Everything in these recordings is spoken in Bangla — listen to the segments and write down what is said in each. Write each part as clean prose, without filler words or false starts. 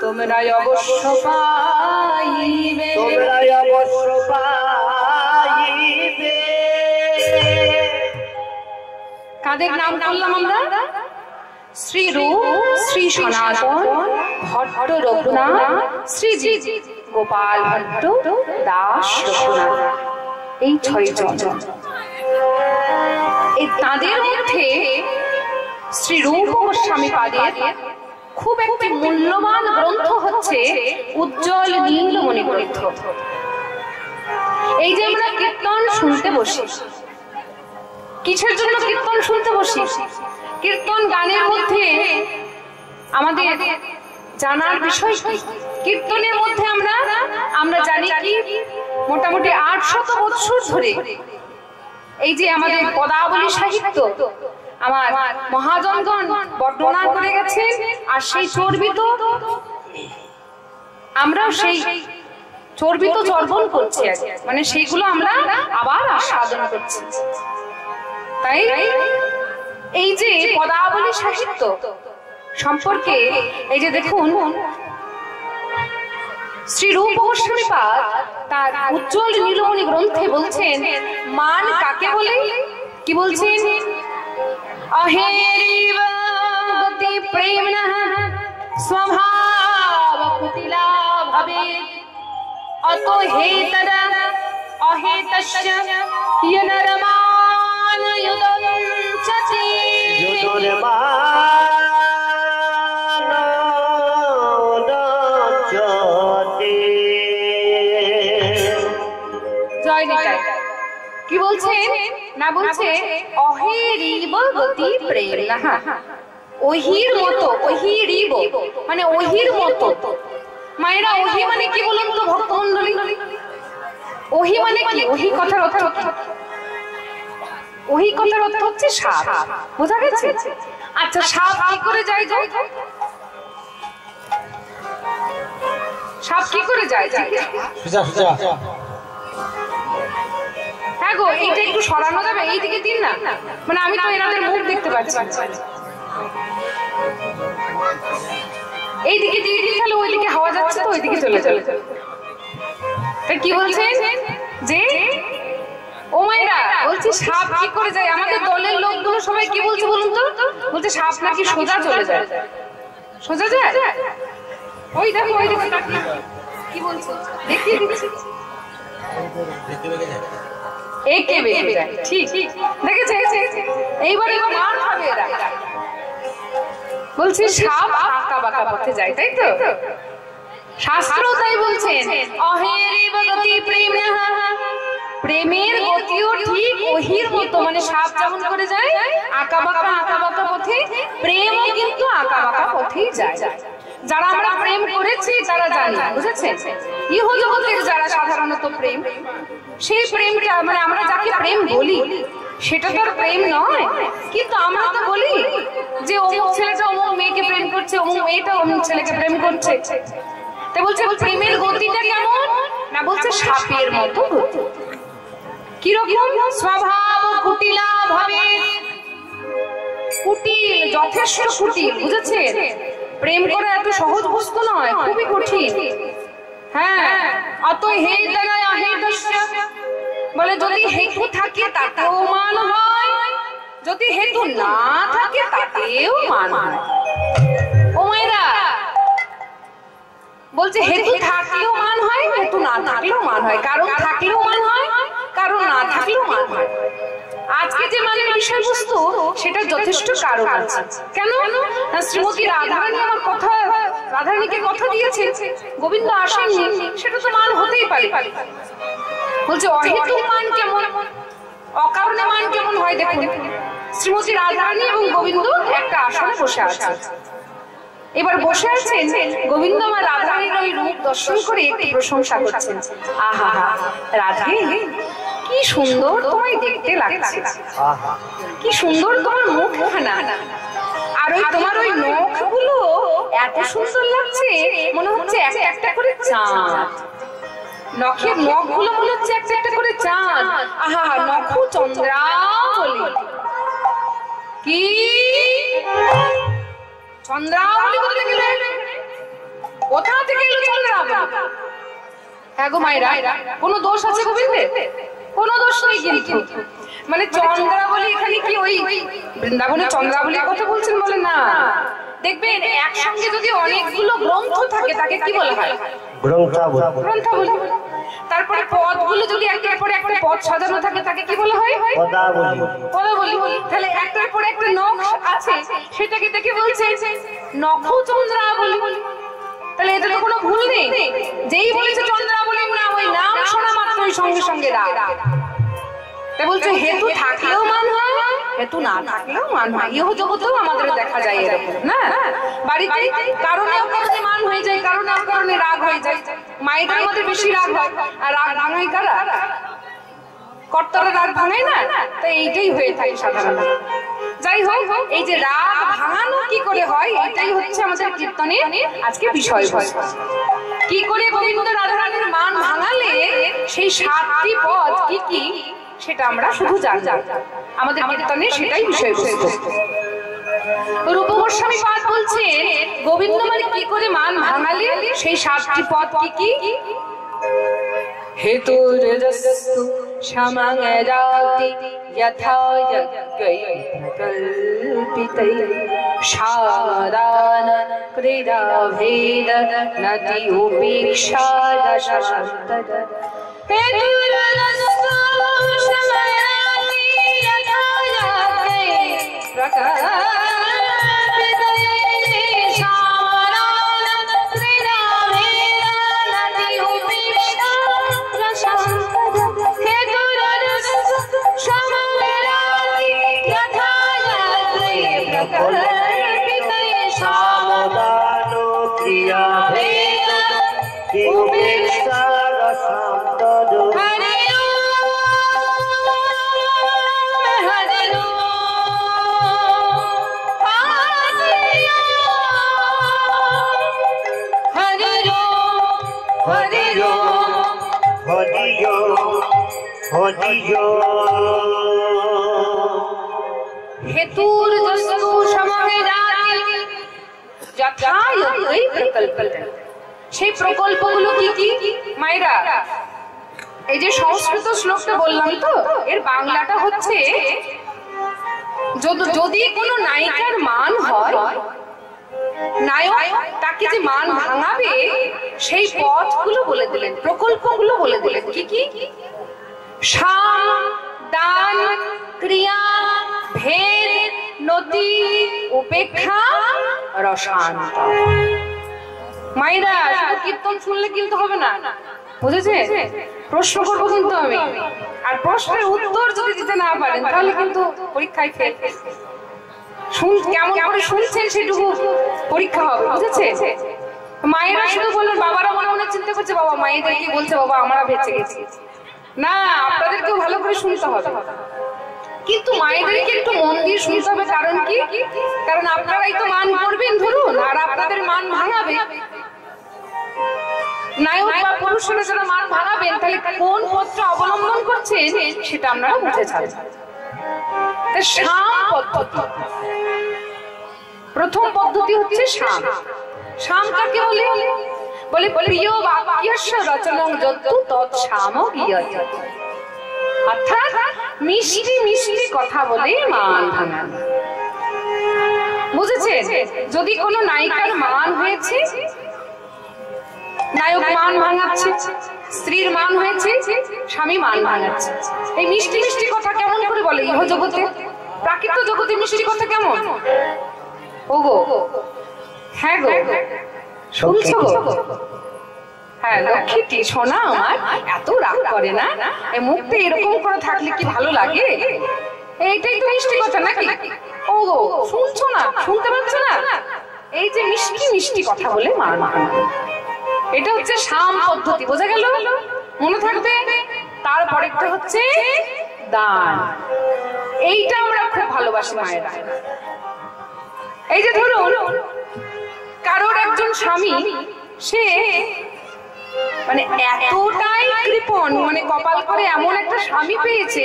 তোমরা অবশ্য পাইবে, তোমরা অবশ্য পাইবে। কাদের নাম করলাম আমরা? শ্রী রূপ, শ্রী সনাতন, ভট্ট রঘুনাথ, শ্রীজি গোপাল ভট্ট, দাস রঘুনাথ, এই 6 জন। এই তাদের মধ্যে শ্রী রূপ গোস্বামী পাদের খুব একটি মূল্যবান গ্রন্থ হচ্ছে উজ্জ্বল নীলমণি গ্রন্থ। এই যে আমরা কীর্তন শুনতে বসি, কিসের জন্য কীর্তন শুনতে বসি? কীর্তন গানের মধ্যে আমাদের জানার বিষয় কি? কীর্তনের মধ্যে আমরা জানি কি মোটামুটি 800 বছর ধরে এই যে আমাদের পদাবলী সাহিত্য আমার মহাজনগণ বর্ণনা করে গেছেন, আর সেই চর্বিত আমরাও সেই চর্বিত চর্বণ করছি, মানে সেইগুলো আমরা আবার আস্বাদন করছি। তাই এই যে পদাবলী সাহিত্য সম্পর্কে এই যে দেখুন শ্রী রূপ গোস্বামী পাদ তার উজ্জ্বল নীলমণি গ্রন্থে বলছেন মান কাকে বলে, কি বলছেন? अहेरिव गति प्रेम्णः स्वभाव कुटिला भवेत् अतो हेतरा अहेतस्य यनरमान युदंचति জয় নিতাই। কি বলছেন না, বলছে অহেরিব গতি প্রেরণা, ওহির মতো, ওহিরিব মানে ওহির মতো। মায়েরা ওহি মানে কি বলুন তো ভক্তমণ্ডলী? ওহি মানে কি? ওহি কথার অর্থ কি? ওহি কথার অর্থ হচ্ছে সাপ, বোঝা গেছে? আচ্ছা সাপ কি করে যায়? সাপ কি করে যায়? হ্যাঁ গো, এইটা একটু সরানো যাবে? এইদিকে দিন না, মানে আমি তো এনাদের মুখ দেখতে পাচ্ছি। এইদিকে দিয়ে দিন, তাহলে ওইদিকে হাওয়া যাচ্ছে তো ওইদিকে চলে চলে। কি বলছেন যে ও মায়েরা, বলছি সাপ কি করে যায়? আমাদের দলের লোকগুলো সবাই কি বলছে বলুন তো? বলছে সাপ নাকি সোজা চলে যায়। সোজা যায়? ওই দেখো, ওই দেখো কি বলছে, দেখিয়ে দিচ্ছি। একে বেঁকে যায়, ঠিক দেখেছে? এইবারে মান হবে এরা। বলছি সাপ আঁকা বাঁকা পথে যায়, তাই তো? শাস্ত্র তাই বলছেন অহেরিব গতি প্রেম্ণঃ, প্রেমের গতিও ঠিক ওহির মতো, মানে সাপ যেমন করে যায় আঁকা বাঁকা পথে, প্রেমও কিন্তু আঁকা বাঁকা পথেই যায়। যারা আমরা প্রেম করেছি তারা জানি, বুঝেছেন? ইহজগতের যারা সাধারণত প্রেম, সেই প্রেমটা মানে আমরা যাকে প্রেম বলি সেটা তো আর প্রেম নয়, কিন্তু আমরা তো বলি যে অমুক ছেলেটা অমুক মেয়েকে প্রেম করছে, অমুক মেয়েটা অমুক ছেলেকে প্রেম করছে। তাই বলছে প্রেমের গতিটা কেমন না, বলছে সাপের মতো গতি। কিরকম? স্বভাব কুটিলা ভাবে, কুটিল, যথেষ্ট কুটিল, বুঝেছেন? প্রেম করা এত সহজ বস্তু নয়, খুবই কঠিন। হ্যাঁ, অত হেতনায় অহেতস্য বলে যদি হেতু থাকে তাতেও মান হয়, যদি হেতু না থাকে তাতেও মান হয়। ও মায়েরা, বলছে হেতু থাকলেও মান হয়, হেতু না থাকলেও মান হয়, কারণ থাকলেও মান হয়, কারণ না থাকলেও মান হয়। আজকে যে মানের বিষয়বস্তু সেটা যথেষ্ট কারণ আছে। কেন না, শ্রীমতী রাধারানী আমার কথা, রাধারানীকে কথা দিয়েছে, গোবিন্দ আসেননি, সেটা তো মান হতেই পারে। বলছে অহেতু মান কেমন, অকারণে মান কেমন হয়? দেখুন শ্রীমতী রাধারানী এবং গোবিন্দ একটা আসনে বসে আছে। এবার বসে আছেন গোবিন্দ আমার রাধারানীর ওই রূপ দর্শন করে একটু প্রশংসা করছেন। আহা রাধে, কি সুন্দর তোমায় দেখতে লাগছে, কি সুন্দর তোমার মুখখানা। আর আর ওই তোমার ওই নখগুলো এত সুন্দর লাগছে, মনে হচ্ছে একটা একটা করে চাঁদ। নখের নখগুলো মনে হচ্ছে একটা একটা করে চাঁদ। আহা, নখ চন্দ্রাবলী। কি চন্দ্রাবলী কোথা থেকে এলো? কোথা থেকে এলো চন্দ্রাবলী? হ্যাঁ গো মায়েরা, কোনো দোষ আছে গোবিন্দে? কোনো দোষ নেই কিন্তু। মানে চন্দ্রাবলী এখানে কি ওই বৃন্দাবনে চন্দ্রাবলীর কথা বলছেন? বলে না। দেখবেন একসঙ্গে যদি অনেকগুলো গ্রন্থ থাকে তাকে কি বলা হয়? গ্রন্থাবলী। তারপরে পদগুলো যদি একটার পরে একটা পদ সাজানো থাকে তাকে কি বলা হয়? পদাবলী। তাহলে একটার পরে একটা নখ আছে সেটাকে দেখে বলছে নখ চন্দ্রাবলী। তাহলে এতে তো কোনো ভুল নেই। যেই বলেছে চন্দ্রাবলী না, ওই নাম শোনা মাত্রই সঙ্গে সঙ্গে রাগ। তাই বলছে হেতু থাকলেও মান হয়, হেতু না থাকলেও মান হয়। ইহ জগতেও আমাদের দেখা যায় এরকম না। বাড়িতে কারণে অকারণে মান হয়ে যায়, কারণে অকারণে রাগ হয়ে যায়। মায়েদের মধ্যে বেশি রাগ হয়, আর রাগ ভাঙায় কারা? কর্তারা রাগ ভাঙায় না। তাই এইটাই হয়ে থাকে সাধারণত। যাই হোক, এই যে রাগ ভাঙানো কি করে হয়, এটাই হচ্ছে আমাদের কীর্তনের আজকে বিষয়বস্তু। কি করে গোবিন্দ রাধারানীর মান ভাঙালে সেই 7টি পদ কি কি সেটা আমরা শুধু জানি। আমাদের কীর্তনে সেটাই বিষয়বস্তু। রূপ গোস্বামী পাদ বলছে গোবিন্দ মানে কি করে মান ভাঙালে সেই 7টি পদ কি কি? হেতুরজস্তু সমংরাতি যথা যজ্ঞৈ প্রকল্পিতৈ সাদান ক্রীড়া ভেদ নতি উপেক্ষা দশান্তর। হেতুরজস্তু সমংরাতি যথা যজ্ঞৈ প্রকল্পিতৈ সাদান ক্রীড়া ভেদ নতি উপেক্ষা দশান্তর। হেতুরজস্তু সমংরাতি যথা যজ্ঞৈ প্রকল্পিতৈ সাদান ক্রীড়া ভেদ উপেক্ষা দশান্তর। হরে হরে হেতুর্জস্তু সমংরাতি যথা যজ্ঞৈ প্রকল্পিতৈ। সেই প্রকল্পগুলো কি কি মায়েরা? এই যে সংস্কৃত শ্লোকটা বললাম তো, এর বাংলাটা হচ্ছে যদি কোনো নায়িকার মান হয়, নায়ক তাকে যে মান ভাঙাবে সেই পথগুলো বলে দিলেন, প্রকল্পগুলো বলে দিলেন। কি কি? সাম, দান, ক্রিয়া, ভেদ, নতি, উপেক্ষা, রসান্ত। মায়েরা শুধু কীর্তন শুনলে কিন্তু হবে না, বুঝেছে? প্রশ্ন করবো কিন্তু আমি, আর প্রশ্নের উত্তর যদি দিতে না পারেন তাহলে কিন্তু পরীক্ষায় ফেল। কেমন করে শুনছেন সেটুকু পরীক্ষা হবে, বুঝেছে? মায়েরা শুধু বললেন, বাবারা মনে মনে চিন্তা করছে বাবা মায়েদের কি বলছে, বাবা আমরা বেঁচে গেছি। না, আপনাদেরকেও ভালো করে শুনতে হবে, কিন্তু মায়েদেরকে একটু মন দিয়ে শুনতে হবে। কারণ কি? কারণ আপনারাই তো মান করবেন ধরুন, আর আপনাদের মান ভাঙাবে নায়ক বা পুরুষরা যারা মান ভাঙাবেন, তাহলে কোন পথটা অবলম্বন করছেন সেটা আমরা বুঝে যাবেন। শাম পদ্ধতি, প্রথম পদ্ধতি হচ্ছে শাম। শাম কাকে বলে? বলে প্রিয় বাক্যস্য রচনং যত্তু তৎ শাম গীয়তে। অর্থাৎ মিষ্টি মিষ্টি কথা বলে মান ভাঙানো, বুঝেছেন? যদি কোনো নায়িকার মান হয়েছে, নায়ক মান ভাঙাচ্ছে, স্ত্রীর মান হয়েছে, স্বামী মান ভাঙাচ্ছে। এই মিষ্টি মিষ্টি কথা কেমন করে বলে ইহ জগতে? প্রাকৃত জগতে মিষ্টি কথা কেমন? ওগো, হ্যাঁ গো, শুনছো গো? হ্যাঁ লক্ষ্মীটি সোনা আমার, এত রাগ করে না, এই মুখটা এরকম করে থাকলে কি ভালো লাগে? এইটাই তো মিষ্টি কথা নাকি? ওগো শুনছো না, শুনতে পাচ্ছ না? এই যে মিষ্টি মিষ্টি কথা বলে মান ভাঙানো, এটা হচ্ছে শাম পদ্ধতি। বোঝা গেল? মনে থাকবে। তারপরেরটা হচ্ছে দান। এইটা আমরা খুব ভালোবাসি মায়েরা। এই যে ধরুন কারোর একজন স্বামী, সে মানে এতটাই কৃপণ, মানে কপাল করে এমন একটা স্বামী পেয়েছে,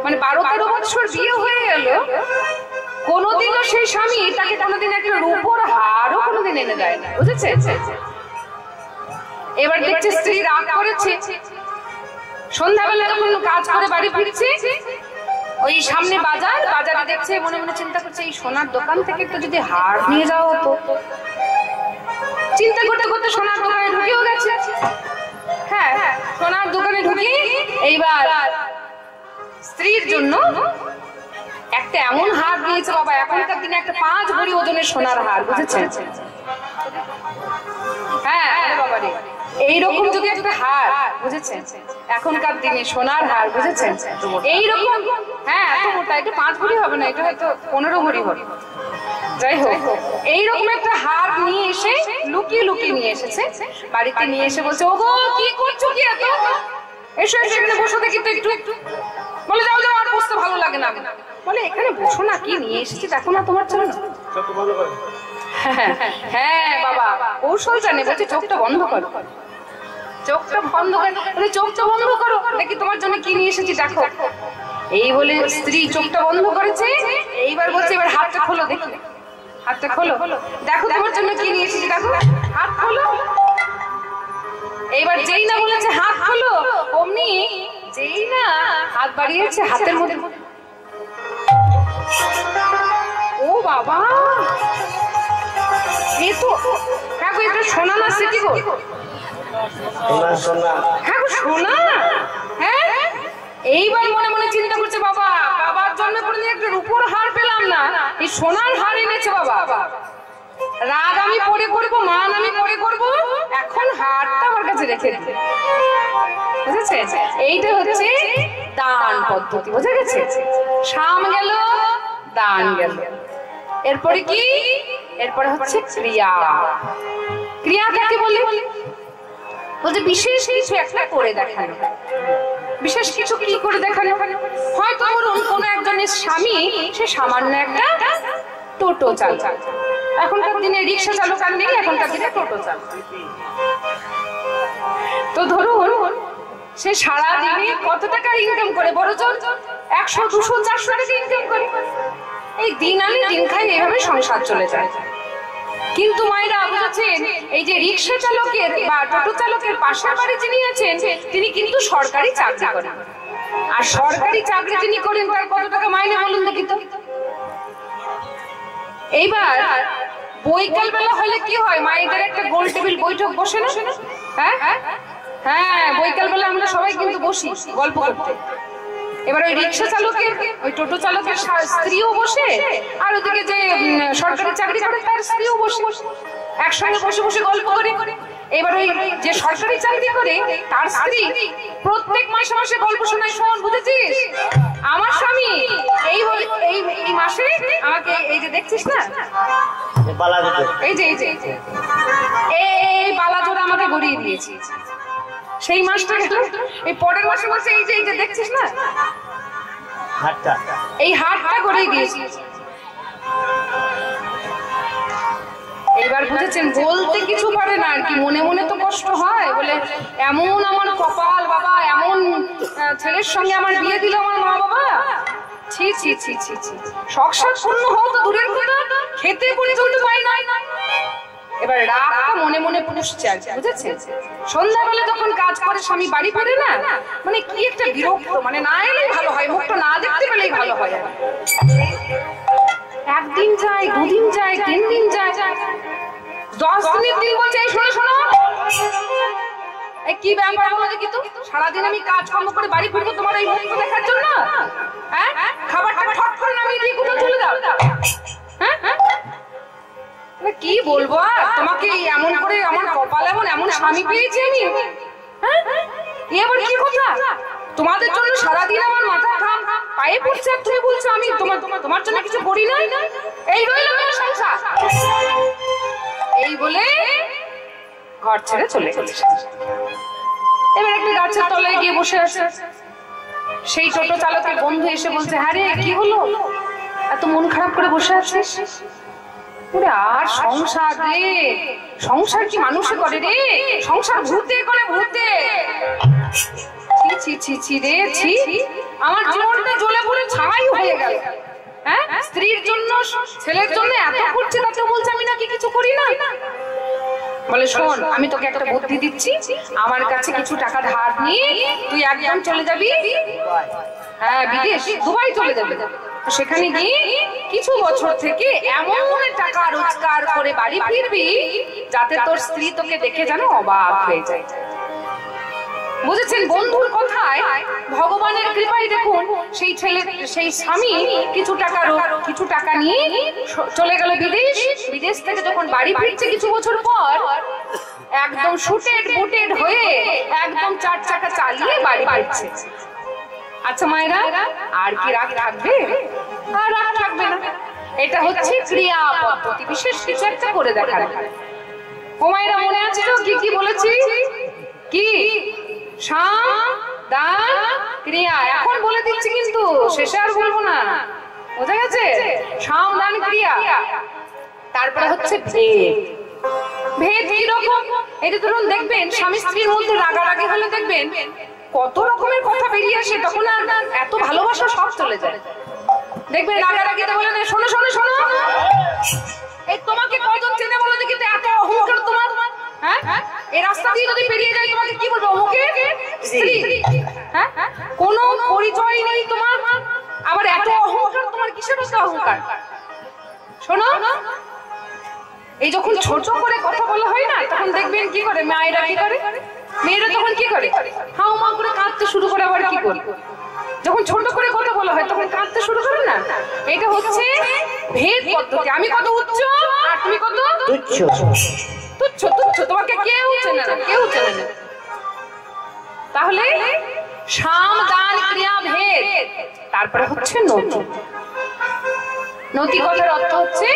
মানে 12-13 বছর বিয়ে হয়ে গেল, কোনোদিনও সেই স্বামী তাকে কোনোদিন একটা রূপোর হারও কোনোদিন এনে দেয় না, বুঝেছে? এবার দেখছে স্ত্রী রাগ করেছে, সন্ধ্যাবেলা যখন কাজ করে বাড়ি ফিরছে, ওই সামনে বাজারে দেখছে, মনে মনে চিন্তা করছে এই সোনার দোকান থেকে একটু যদি হার নিয়ে যাওয়া হতো। চিন্তা করতে করতে সোনার দোকানে ঢুকেও গেছে। হ্যাঁ, সোনার দোকানে ঢুকি এইবার স্ত্রীর জন্য একটা এমন হার দিয়েছে বাবা, এখনকার দিনে একটা 5 ভরি ওজনের সোনার হার, বুঝেছেন? হ্যাঁ বাবা রে, এইরকম যদি একটা হার, বুঝেছেন, এখনকার দিনে সোনার হার, বুঝেছেন, এইরকম, হ্যাঁ এত মোটা, এটা 5 ভরি হবে না, এটা হয়তো 15 ভরি হবে, যাই হোক এইরকম একটা হার নিয়ে এসে লুকিয়ে লুকিয়ে নিয়ে এসেছে, বাড়িতে নিয়ে এসে বলছে, ওগো কি করছো, কি এত, এসো এসো এখানে বসো দেখি তো একটু। বলে যাও যাও, আর বসতে ভালো লাগে না। বলে এখানে বসো না, কি নিয়ে এসেছি দেখো না তোমার জন্য। হ্যাঁ বাবা কৌশল জানে, বলছে চোখটা বন্ধ করো, চোখটা বন্ধ করো, চোখটা বন্ধ করো দেখি তোমার জন্য কি নিয়ে এসেছি দেখো। এই বলে স্ত্রী চোখটা বন্ধ করেছে, এইবার বলছে এবার হাতটা খোলো দেখি, হাতটা খোলো দেখো তোমার জন্য কি নিয়ে এসেছি দেখো, হাত খোলো। এইবার যেই না বলেছে হাত খোলো, অমনি যেই না হাত বাড়িয়েছে, হাতের মধ্যে, ও বাবা এ তো, হ্যাঁ গো এটা সোনা না স্মৃতি গো, হ্যাঁ গো সোনা। হ্যাঁ এইবার মনে মনে চিন্তা করছে, বাবা বাবার জন্য কোনোদিন একটা রূপোর হার পেলাম না, এই সোনার হার এনেছে বাবা, রাগ আমি পরে করবো, মান আমি পরে করবো, এখন হারটা আমার কাছে রেখে দিতে, বুঝেছে? এইটা হচ্ছে দান পদ্ধতি, বুঝে গেছে? শাম গেল, দান গেল, এরপরে কি? এরপরে হচ্ছে ক্রিয়া। ক্রিয়া কাকে বলে? বলতে বিশেষ কিছু একটা করে দেখানো। বিশেষ কিছু কি করে দেখানো? হয়তো ধরুন কোন একজনের স্বামী, সে সামান্য একটা টোটো চালায়, এখনকার দিনে রিক্সা চালক আর নেই, এখনকার দিনে টোটো চালক। তো ধরুন সে সারা দিনে কত টাকা ইনকাম করে, বড় জোর 100, 200, 400 টাকা ইনকাম করে, এই দিন আনি দিন খাই, এইভাবে সংসার চলে যায়। কিন্তু মায়েরা বুঝেছেন, এই যে রিক্সা চালকের বা টোটো চালকের পাশের বাড়ি যিনি আছেন, তিনি কিন্তু সরকারি চাকরি করেন, আর সরকারি চাকরি যিনি করেন তার কত টাকা মাইনে বলুন দেখি তো। এইবার বৈকাল বেলা হলে কি হয়, মায়েদের একটা গোল টেবিল বৈঠক বসে না? হ্যাঁ হ্যাঁ, বৈকাল বেলা আমরা সবাই কিন্তু বসি গল্প করতে। এবার ওই রিক্সা চালকের, ওই টোটো চালকের স্ত্রীও বসে, আর ওদিকে যে সরকারি চাকরি করে তার স্ত্রীও বসে, একসঙ্গে বসে বসে গল্প করে। এবার ওই যে সরকারি চাকরি করে তার স্ত্রী প্রত্যেক মাসে মাসে গল্প শোনায়, শোন বুঝেছিস আমার স্বামী এই এই মাসে আমাকে, এই যে দেখছিস না এই যে এই বালাজোড়া আমাকে গড়িয়ে দিয়েছি, সেই মাসটা গেল, এই পরের মাসে মাসে এই যে দেখছিস না এই হাটটা গড়িয়ে দিয়েছি। এইবার বুঝেছেন, বলতে কিছু পারে না আর কি, মনে মনে তো কষ্ট হয়, বলে এমন আমার কপাল বাবা, এমন ছেলের সঙ্গে আমার বিয়ে দিল আমার মা বাবা, ছি ছি ছি ছি ছি, সংসার পূর্ণ হও তো দূরের কথা, খেতে পর্যন্ত পাই না। এবার রাগটা মনে মনে পুষছে আর কি, বুঝেছেন? সন্ধ্যাবেলা যখন কাজ করে স্বামী বাড়ি ফেরে না, মানে কি একটা বিরক্ত, মানে না এলেই ভালো হয়, মুখটা না দেখতে পেলেই ভালো হয়। একদিন যায়, 2 দিন যায়, 3 দিন যায়, 10 দিনের দিন বলছে এই শোনো শোনো, এই কি ব্যাপার বলো দেখি তো, সারাদিন আমি কাজকর্ম করে বাড়ি ফিরবো তোমার এই মুখটা দেখার জন্য? হ্যাঁ, খাবারটা ঠক করে নামিয়ে দিয়ে কোথাও চলে যাও। হ্যাঁ হ্যাঁ, কি বলবো আর তোমাকে, এমন করে আমার কপাল এমন স্বামী পেয়েছি আমি। হ্যাঁ, এবার কি কথা, তোমাদের জন্য সারাদিন আমার মাথা ঘাম পায়ে পড়ছে, আর তুমি বলছো আমি তোমার জন্য কিছু করি না, এই রইল আমার সংসার। এই বলে ঘর ছেড়ে চলে গেছে। এবার একটা গাছের তলায় গিয়ে বসে আছে, সেই টোটো চালকের বন্ধু এসে বলছে, হ্যাঁ রে কি হলো, এত মন খারাপ করে বসে আছিস? আর সংসার রে, সংসার কি মানুষে করে রে? সংসার ভূতে করে, ভূতে। ছি ছি ছি রে ছি, আমার জীবনটা জ্বলে পুড়ে ছাই হয়ে গেল। হ্যাঁ, স্ত্রীর জন্য ছেলের জন্য এত করছে, তাতে বলছে আমি নাকি কিছু করি না। বলে শোন, আমি তোকে একটা বুদ্ধি দিচ্ছি, আমার কাছে কিছু টাকা ধার নিয়ে তুই একদম চলে যাবি, হ্যাঁ বিদেশ, দুবাই চলে যাবে। সেখানে গিয়ে কিছু বছর থেকে এমন টাকা রোজগার করে বাড়ি ফিরবি যাতে তোর স্ত্রী তোকে দেখে যেন অবাক হয়ে যায়। বুঝেছেন? বন্ধুর কথায় ভগবানের কৃপায় দেখুন সেই ছেলে, সেই স্বামী কিছু টাকা নিয়ে চলে গেল বিদেশ। বিদেশ থেকে যখন বাড়ি ফিরছে কিছু বছর পর, একদম শুটেড বুটেড হয়ে একদম 4 চাকা চালিয়ে বাড়ি ফিরছে। আচ্ছা মায়েরা, আর কি রাগ থাকবে? আর রাগ থাকবে না। এটা হচ্ছে ক্রিয়া পদ্ধতি, বিশেষ কিছু একটা করে দেখানো। ও মায়েরা, মনে আছে তো কি কি বলেছি? কি? সাম দান ক্রিয়া। এখন বলে দিচ্ছি কিন্তু শেষে আর বলবো না, বোঝা গেছে? সাম দান ক্রিয়া। তারপরে হচ্ছে ভেদ। ভেদ কি রকম? এই যে ধরুন দেখবেন স্বামী স্ত্রীর মধ্যে রাগারাগি হলে দেখবেন কত রকমের কথা বেরিয়ে আসে, তখন আর এত ভালোবাসা সব চলে যায়। দেখবেন রাগারাগিতে বলে না, শোনো শোনো শোনো, এই তোমাকে কজন চেনে বলো দেখি, এত অহংকার তোমার। হ্যাঁ, এই রাস্তা দিয়ে যদি পেরিয়ে যায় তোমাকে কি বলবো? অমুকের স্ত্রী। হ্যাঁ, কোনো পরিচয় নেই তোমার, আবার এত অহংকার তোমার, কিসের অহংকার? শোনো, এই যখন ছোট করে কথা বলা হয় না, তখন দেখবেন কি করে মায়েরা, কি করে মেয়েরা, তখন কি করে হাউ মাউ করে কাঁদতে শুরু করে। আবার কি করে যখন ছোট করে কথা বলা হয় তখন কাঁদতে শুরু করে না। এটা হচ্ছে ভেদ পদ্ধতি। আমি কত উচ্চ আর তুমি কত তুচ্ছ। তুচ্ছ তুচ্ছ, তোমাকে কেউ চেনে না, কেউ চেনে না। তাহলে সাম দান ক্রিয়া ভেদ। তারপরে হচ্ছে নতি। নতি কথার অর্থ হচ্ছে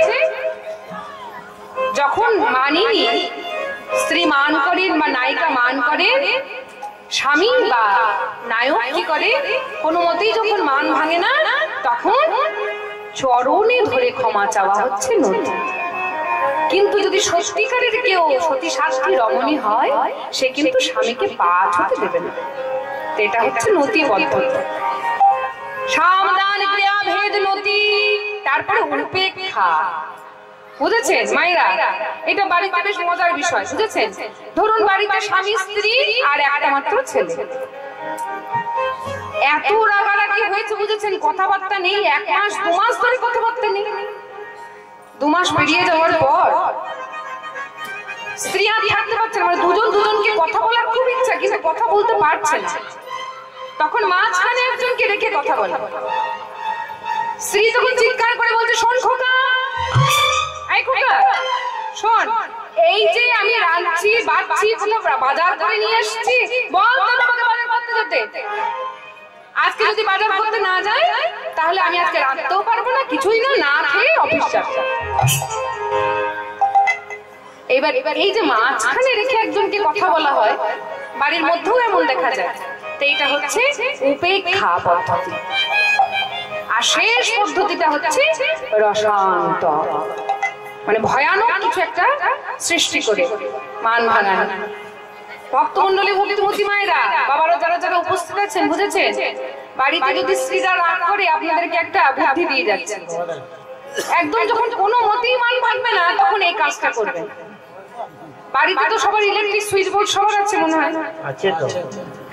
যখন মানিনী স্ত্রী মান করেন বা নায়িকা মান করে, স্বামী বা নায়ক কি করে, কোনো মতেই যখন মান ভাঙে না, তখন চরণে ধরে ক্ষমা চাওয়া হচ্ছে নতি। কিন্তু যদি সত্যিকারের কেউ সতী সাধ্বী রমণী হয়, সে কিন্তু স্বামীকে পা ছুঁতে দেবে না। এটা হচ্ছে নতি পদ্ধতি। সাম দান ক্রিয়া ভেদ নতি। তারপরে উপেক্ষা। বুঝেছেন মায়েরা? এটা বাড়িতে বেশ মজার বিষয়। বুঝেছেন? ধরুন বাড়িতে স্বামী স্ত্রী আর একটা মাত্র ছেলে, এত রাগারাগি হয়েছে, বুঝেছেন, কথাবার্তা নেই, 1 মাস 2 মাস ধরে কথাবার্তা নেই। 2 মাস পেরিয়ে যাওয়ার পর স্ত্রী আর থাকতে পারছে না, মানে দুজন দুজনকে কথা বলার খুব ইচ্ছা, কিন্তু কথা বলতে পারছে না। তখন মাঝখানে একজনকে রেখে কথা বলে। স্ত্রী তখন চিৎকার করে বলছে, শোন খোকা, এই খোকা শোন, এই যে আমি রাঁধছি বাড়ছি, বাজার করে নিয়ে এসেছি, বল তো তোমাকে বাজার করতে যেতে। আজকে যদি বাজার করতে না যাই তাহলে আমি আজকে রাঁধতেও পারবো না, কিছুই না, না খেয়ে অফিস যাব। এবার এই যে মাঝখানে রেখে একজনকে কথা বলা হয়, বাড়ির মধ্যেও এমন দেখা যায়। তো এটা হচ্ছে উপেক্ষা পদ্ধতি। আর শেষ পদ্ধতিটা হচ্ছে রসান্ত, মানে ভয়ানক কিছু একটা সৃষ্টি করে মান ভাঙানো। ভক্তমন্ডলী, ভক্তিমতী মায়েরা, বাবারা যারা যারা উপস্থিত আছেন, বুঝেছেন? বাড়িতে যদি স্ত্রীরা রাগ করে, আপনাদেরকে একটা বুদ্ধি দিয়ে যাচ্ছে, একদম যখন কোনো মতেই মান ভাঙবে না, তখন এই কাজটা করবেন। বাড়িতে তো সবার ইলেকট্রিক সুইচ বোর্ড সবার আছে মনে হয়, আছে তো?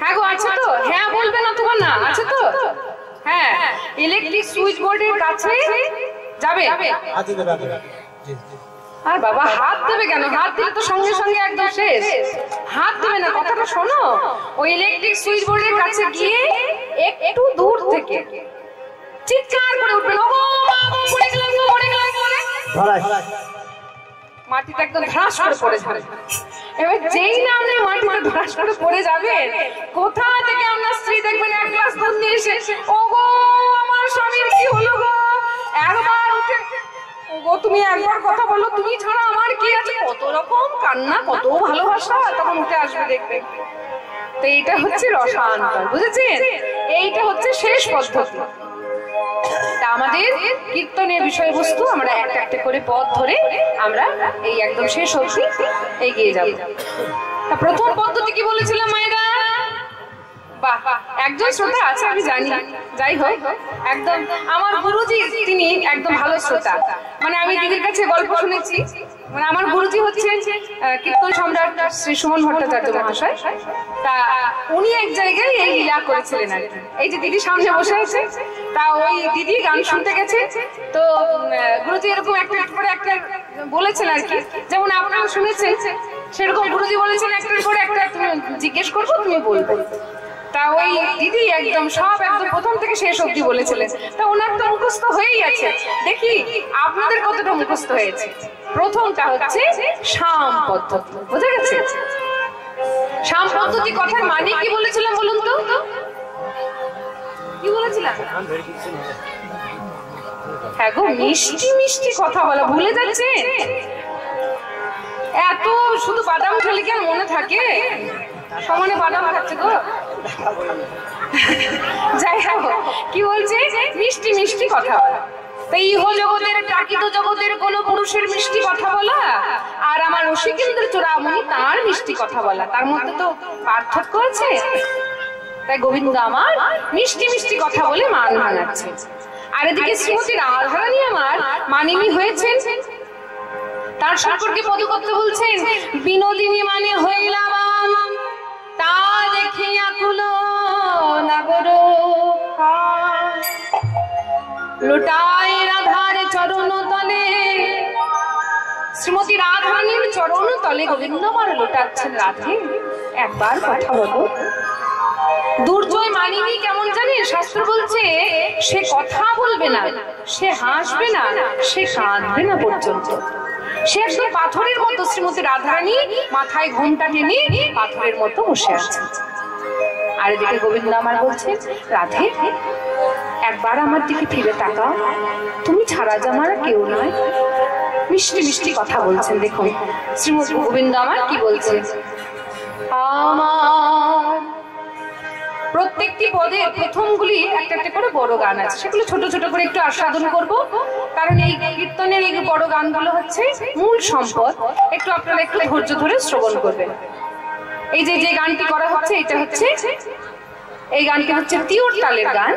হ্যাঁ গো, আছে তো? হ্যাঁ বলবেন অথবা না, আছে তো? হ্যাঁ, ইলেকট্রিক সুইচ বোর্ডের কাছে যাবে। আর বাবা হাত দেবে কেন? হাত দিলে তো সঙ্গে সঙ্গে একদম শেষ। হাত দেবে না, কথাটা শোনো। ওই ইলেকট্রিক সুইচ বোর্ডের কাছে গিয়ে একটু দূর থেকে চিৎকার করে উঠবেন, ওগো মা গো, পড়ে গেলাম গো, পড়ে গেলাম বলে মাটিতে একদম ধ্রাস করে পড়ে যাবে। এবার যেই না আপনি মাটিতে ধ্রাস করে পড়ে যাবেন, কোথা থেকে আপনার স্ত্রী দেখবেন 1 গ্লাস দুধ নিয়ে এসে, ওগো আমার স্বামীর কি হলো গো, একবার উঠে, ওগো তুমি একবার কথা বলো, তুমি ছাড়া আমার কি আছে, কত রকম কান্না, কত ভালোবাসা, তখন উঠে আসবে দেখবে। তো এইটা হচ্ছে রসান্তর, বুঝেছেন? এইটা হচ্ছে শেষ পদ্ধতি। তা আমাদের কীর্তনের বিষয়বস্তু আমরা একটা একটা করে পথ ধরে আমরা এই একদম শেষ অবধি এগিয়ে যাব। তা প্রথম পদ্ধতি কি বলেছিলাম মায়েরা? বাহ, একজন শ্রোতা আছে আমি জানি, যাই হোক একদম আমার গুরুজি, তিনি একদম ভালো শ্রোতা। মানে আমি দিদির কাছে গল্প শুনেছি, মানে আমার গুরুজি হচ্ছে কীর্তন সম্রাট শ্রী সুমন ভট্টাচার্য মহাশয়। তা উনি এক জায়গায় এই লীলা করেছিলেন আর কি। এই যে দিদি সামনে বসে আছে, তা ওই দিদি গান শুনতে গেছে, তো গুরুজি এরকম একটা করে একটা বলেছেন আর কি, যেমন আপনারা শুনেছেন সেরকম গুরুজি বলেছেন একটার পরে একটা তুমি জিজ্ঞেস করবো, তুমি বলবে। তা ওই দিদি একদম সব একদম প্রথম থেকে শেষ অবধি বলেছিলেন। তা ওনার তো মুখস্থ হয়েই আছে, দেখি আপনাদের কতটা মুখস্থ হয়েছে। প্রথমটা হচ্ছে শাম পদ্ধতি, বুঝে গেছে? শাম পদ্ধতি কথার মানে কি বলেছিলাম বলুন তো? কি বলেছিলাম? হ্যাঁ গো, মিষ্টি মিষ্টি কথা বলা ভুলে যাচ্ছে। এত শুধু বাদাম খেলে কি আর মনে থাকে? সমানে বাদাম খাচ্ছে গো। যাই হোক, কি বলছে? মিষ্টি মিষ্টি কথা বলা। তাই ইহ জগতের প্রাকৃত জগতের কোন পুরুষের মিষ্টি কথা বলা আর আমার রসিকেন্দ্র চূড়ামণি তার মিষ্টি কথা বলা, তার মধ্যে তো পার্থক্য আছে। তাই গোবিন্দ আমার মিষ্টি মিষ্টি কথা বলে মান ভাঙাচ্ছে। আর এদিকে শ্রীমতী রাধারানী আমার মানিনী হয়েছেন, তার সম্পর্কে পদকর্তা বলছেন, বিনোদিনী মানে হইলাম তা দেখিয়া কুল নাগর লোটাই রাধার চরণ তলে। শ্রীমতী রাধারানীর চরণ তলে গোবিন্দ আমার লোটাচ্ছেন রাধে। একবার কথা বলো। দুর্জয় মানিনী কেমন জানেন? শাস্ত্র বলছে সে কথা বলবে না, সে হাসবে না, সে কাঁদবে না পর্যন্ত। সে একদম পাথরের মতো। শ্রীমতী রাধারানী মাথায় ঘোমটা টেনে পাথরের মতো বসে আছে। আর এদিকে গোবিন্দ আমার বলছে, রাধে একবার আমার দিকে ফিরে তাকাও, তুমি ছাড়া যে আমার কেউ নয়। মিষ্টি মিষ্টি কথা বলছেন। দেখুন শ্রীমতী গোবিন্দ আমার কি বলছে। আমার প্রত্যেকটি পদে প্রথমগুলি একটা একটা করে বড় গান আছে, সেগুলো ছোট ছোট করে একটু আস্বাদন করব, কারণ এই কীর্তনের এই বড় গানগুলো হচ্ছে মূল সম্পদ। একটু আপনারা একটু ধৈর্য ধরে শ্রবণ করবেন। এই যে যে গানটি করা হচ্ছে এটা হচ্ছে, এই গানটি হচ্ছে তিওর তালের গান,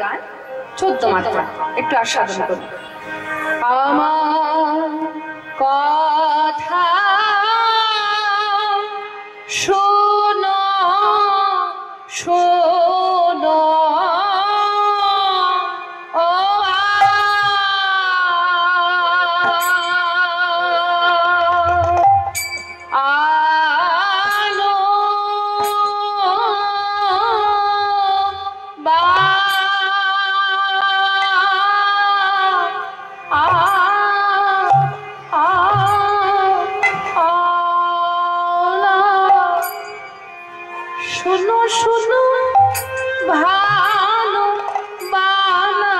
14 মাত্রা। একটু আস্বাদন করুন। আমার কথা শোনো শোনো ও আলো বা শোনো শোনো ভালো বালা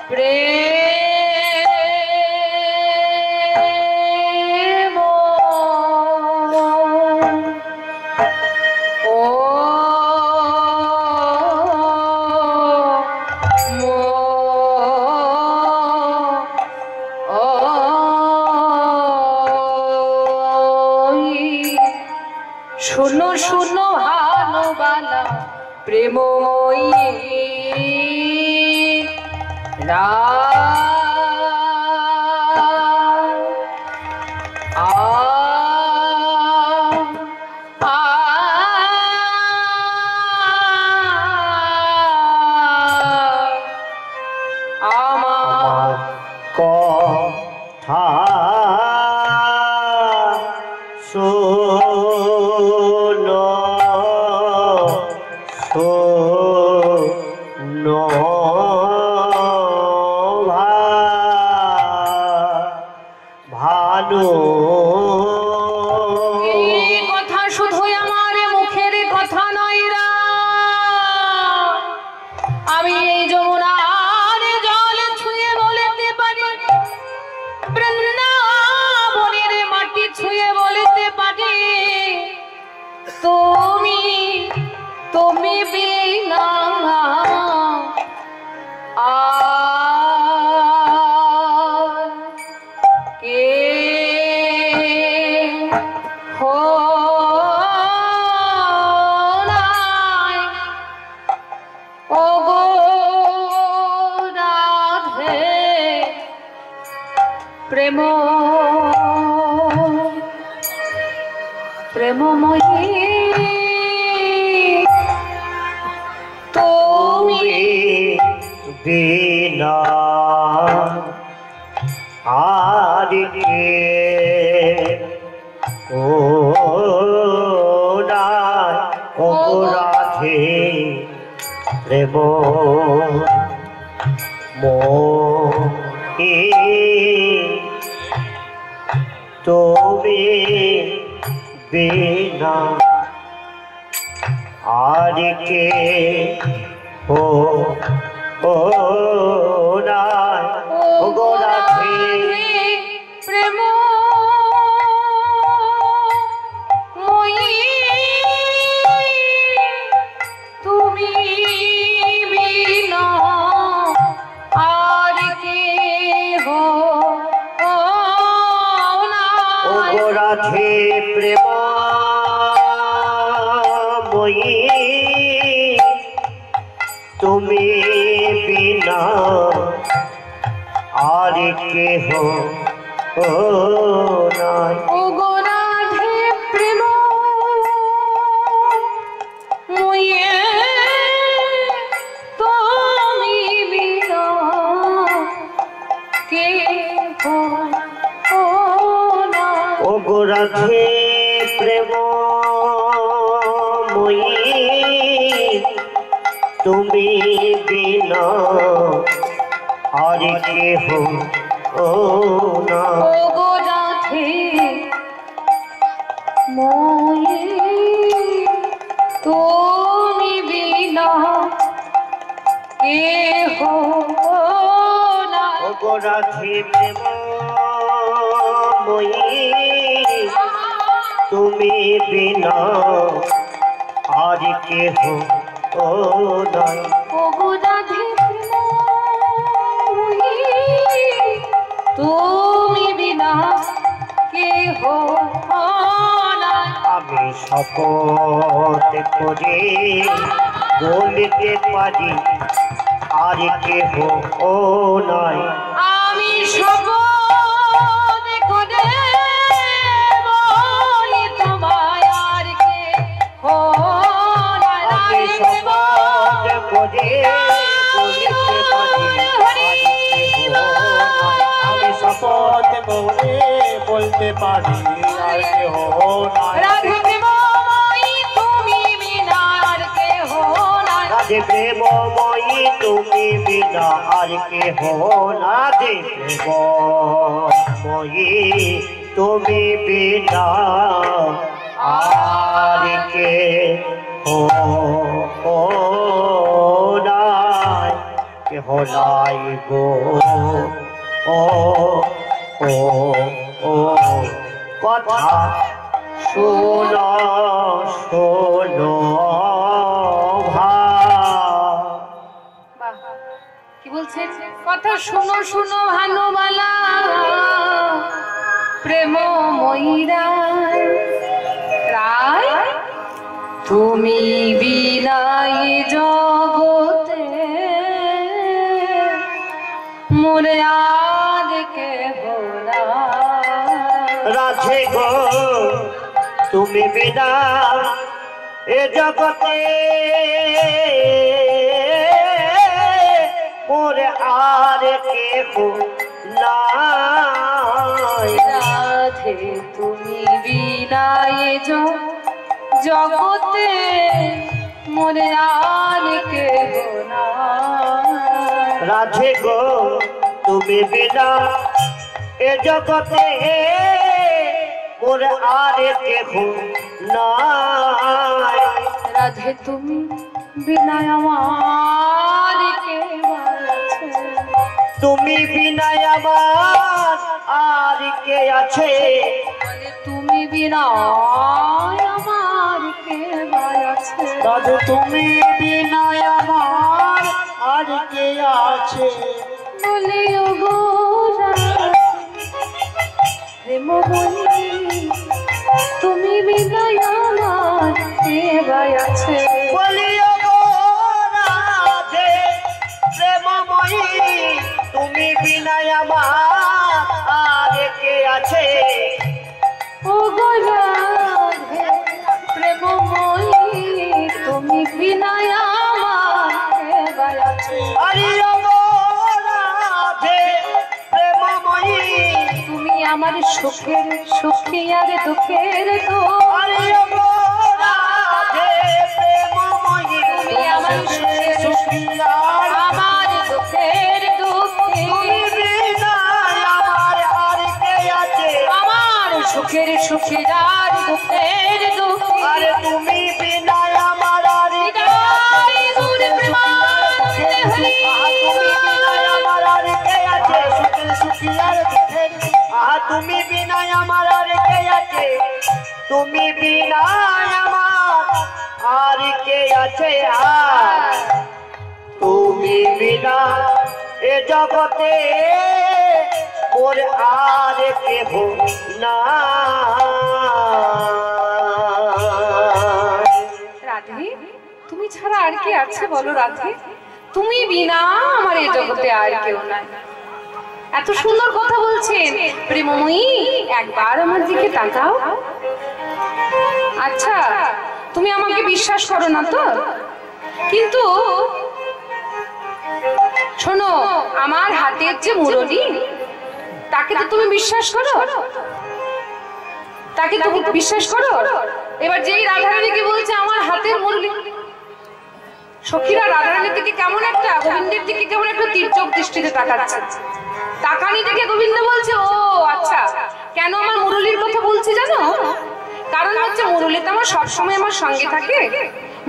প্রেম ও শোনো শোনো ভালো বালা প্রেমময়ী রা আমার কথা শোনো শোনো ভালো। এই কথা শুধুই আমার মুখের কথা নয় রা, আমি এই যমুনার জল ছুঁয়ে বলতে পারি, বৃন্দাবনের মাটি ছুঁয়ে বলতে পারি, তুমি তুমি বিনা প্রেমময়ী তুমি বিনা আর কে ও রাধে প্রেম মোহে তুমি বিনা আর কে ও রাধে প্রেম তুমি বিনা আর কে হো রাধে প্রেম মই তুমি বিনা আর কে হো নাই ওগো রাধে প্রেম মুয়ে তুমি বিনা কে হো না ওগো রাধে প্রেম মই তুমি বিনা আর কে হো না ওগো রাধে মুয়ে তুমি বিনা কে হো না ওগো রাধে প্রেম মই তুমি বিনা আর কে হো নাই ওগো রাধে প্রেম তুমি বিনা কে হো না আমি শপথ করে বলতে পারি আর কে হো নাই আমি শপথ করে বলি তোমায় আর কে হো না আমি শপথ করে বলতে পারি আমি শপথ করে বলতে পারি আর কে হো নাই রাধে প্রেমময়ী তুমি বিনা আর কে হো না রাধে প্রেমময়ী তুমি বিনা আর কে হো না রাধে প্রেমময়ী তুমি বিনা আর কে হো নাই কে হো নাই গো ও কথা শোনো শোনো কি বলছেন কথা শুনো শুনো ভানুবালা প্রেম ময়রা রায় তুমি বিনাই জগতে মোরে আর কে হো না রাধে গো তুমি বিনা এ জগতে মোরে আর কে হো নাই রাধে তুমি বিনাই জগতে মোরে আর কে হো না রাধে গো তুমি বিনা এ জগতে মোরে আর কে হো নাই রাধে তুমি বিনা আমার কে আছে তুমি বিনা আমার আর কে আছে বলে তুমি বিনা আমার কে আছে রাধে তুমি বিনা আমার আর কে আছে বলে ওগো প্রেম বলি তুমি বিনা আমার কে আছে বলি গো রাধে প্রেমময়ী তুমি বিনা আমার আর কে আছে ওগো রাধে বিনা আমার এবার আছে। তুমি আমার সুখের সুখী আর দুঃখের তো তুমি আমার সুখের সুখী আমার দুঃখের দুঃখী আমার সুখের সুখী আর দুঃখের দুঃখী তুমি বিনা আমার তুমি বিনা আমার আর কে আছে তুমি বিনা আমার আর কে আছে তুমি বিনা এ জগতে মোর আর কেহ না। রাধে তুমি ছাড়া আর কি আছে বলো রাধে, তুমি বিনা আমার এই জগতে আর কেউ নাই। এত সুন্দর কথা বলছেন প্রেমময়ী, একবার আমার দিকে তাকাও। আচ্ছা তুমি আমাকে বিশ্বাস করো না তো, কিন্তু শোনো আমার হাতের যে মুরলি তাকে তো তুমি বিশ্বাস করো, তাকে তুমি বিশ্বাস করো। এবার যেই রাধারানীকে বলছে আমার হাতের মুরলি, সখীরা রাধারানীর দিকে কেমন একটা, গোবিন্দের দিকে কেমন একটা তীর্যক দৃষ্টিতে তাকাচ্ছে। তাকানি দেখে গোবিন্দ বলছে ও আচ্ছা, কেন আমার মুরলির কথা বলছি জানো? কারণ হচ্ছে মুরলিতে আমার সবসময় আমার সঙ্গে থাকে,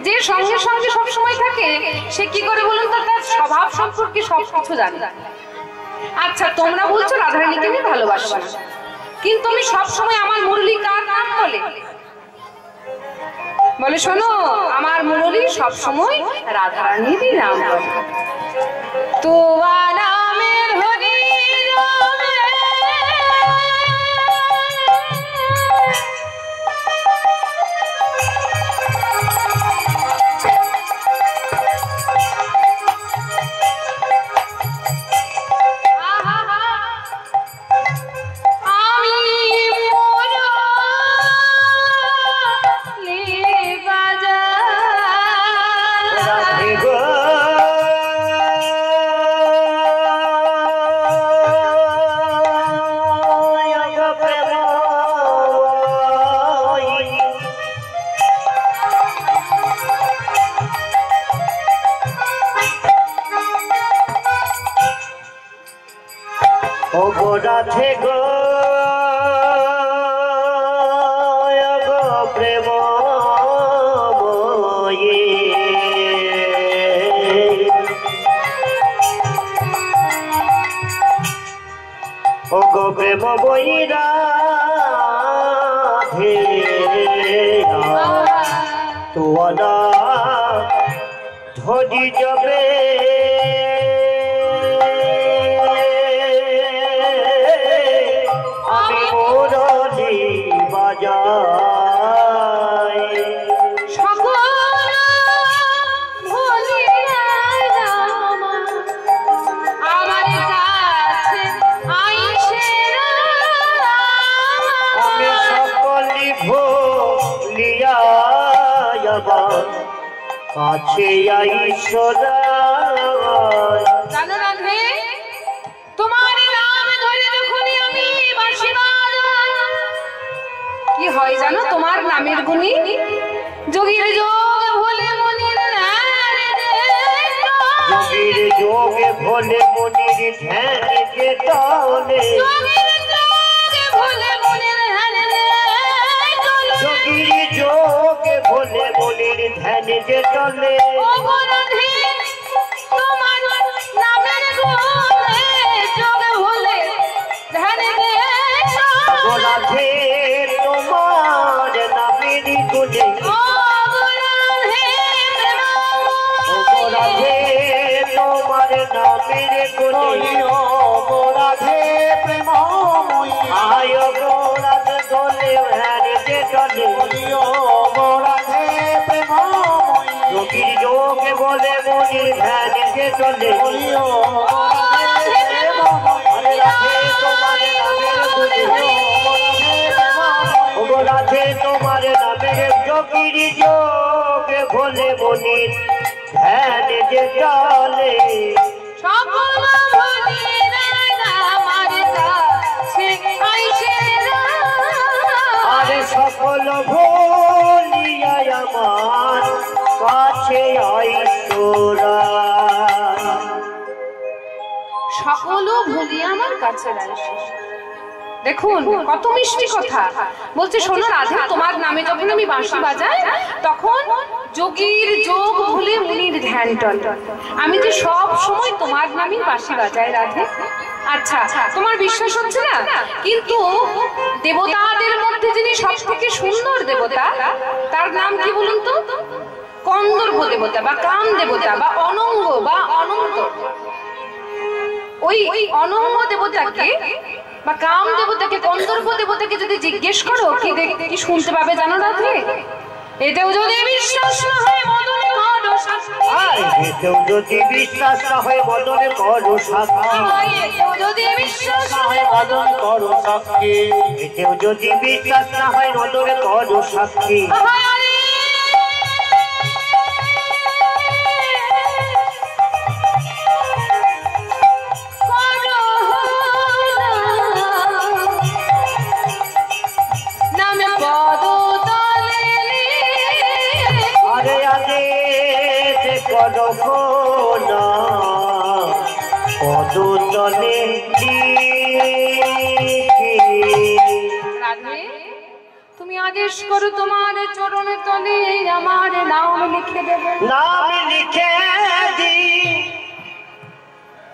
যে সঙ্গে সঙ্গে সবসময় থাকে সে কি করে বলুন তো, তার স্বভাব সম্পর্কে সবকিছু জানে। আচ্ছা তোমরা বলছো রাধারানীকে আমি ভালোবাসি, কিন্তু আমি সবসময় আমার মুরলি কার নাম বলে বলে শোনো, আমার মুরলি সবসময় রাধারানীরই নাম বলে। তো নামের হরি রাধে গো প্রেম ও গো প্রেম বই রাধে তোরা ধরি যাবে কাছে আইসরা জানো রাধে, তোমার নাম ধরে যখনই আমি বাঁশি বাজাই কি হয় জানো, তোমার নামের গুণী যোগীর যোগ ভোলে মনির যোগীর যোগে ভোলে মনির ধ্যান যে তলে যোগীর যোগে ভোলে মনির ধ্যান যে তলে তোমার নামের গুণে যোগ ভোলে ধ্যান রাধে তোমার নামের গুণে রাধে তোমার নামের গুণে রাধে প্রেম আয় গো রাধে দোলে ধ্যান যে তলে রাধে প্রেম যোগীর যোগে বলে মনির ধ্যান যে তলে রাধে তোমার নামের গুণে রাধে রাধে তোমার নামের যোগীর যোগে ভোলে মনির ধ্যান যে চলে সকল ভুলিয়া আমার কাছে আইসে আরে সকল ভুলিয়া আমার কাছে আইসোরা সকল ভুলিয়া আমার কাছে আইসে। দেখুন কত মিষ্টি কথা বলছে, শোনো রাধে তোমার নামে যখন আমি বাঁশি বাজাই তখন যোগীর যোগ ভুলে মুনির ধ্যান টলে। আমি যে সব সময় তোমার নামে বাঁশি বাজাই রাধে। আচ্ছা তোমার বিশ্বাস হচ্ছে না, কিন্তু দেবতাদের মধ্যে যিনি সব থেকে সুন্দর দেবতা তার নাম কি বলুন তো? কন্দর্প দেবতা বা কাম দেবতা বা অনঙ্গ বা অনন্ত। ওই অনঙ্গ দেবতাকে বা কাম দেবতাকে কন্দর্প দেবতাকে যদি জিজ্ঞেস করো কি শুনতে পাবে জানো রাধে? এতেও যদি বিশ্বাস না হয় মদনে করো সাক্ষী, এতেও যদি বিশ্বাস না হয় মদনে করো সাক্ষী, এতেও যদি বিশ্বাস না হয় মদনে করো সাক্ষী, এতেও যদি বিশ্বাস না হয় মদনে করো সাক্ষী। তুমি আদেশ করো তোমার চরণে তলে আমার নাম লিখে দেবে। নাম লিখে দি।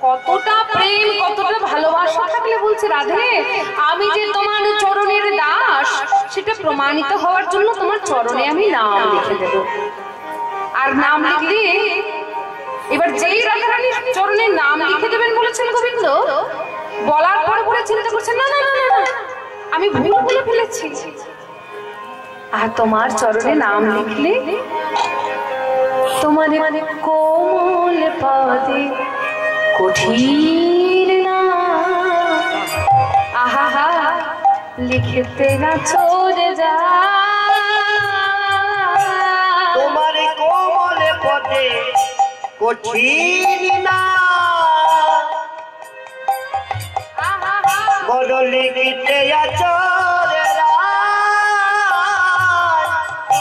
কতটা প্রেম কতটা ভালোবাসা থাকলে বলছে রাধে আমি যে তোমার চরণের দাস সেটা প্রমাণিত হওয়ার জন্য তোমার চরণে আমি নাম লিখে দেব। আর নাম লিখলে এবার যেই রাধারানীর চরণে নাম লিখে দেবেন বলেছেন গোবিন্দ, বলার পরে পরে চিন্তা করছেন না না না না আমি ভুল বলে ফেলেছি। আর তোমার চরণে নাম লিখলে তোমার কোমল পদে কঠিন না আহা লিখতে না চলে যা। তোমার কোমল পদে কঠিন না বড় লিখিতে আচরে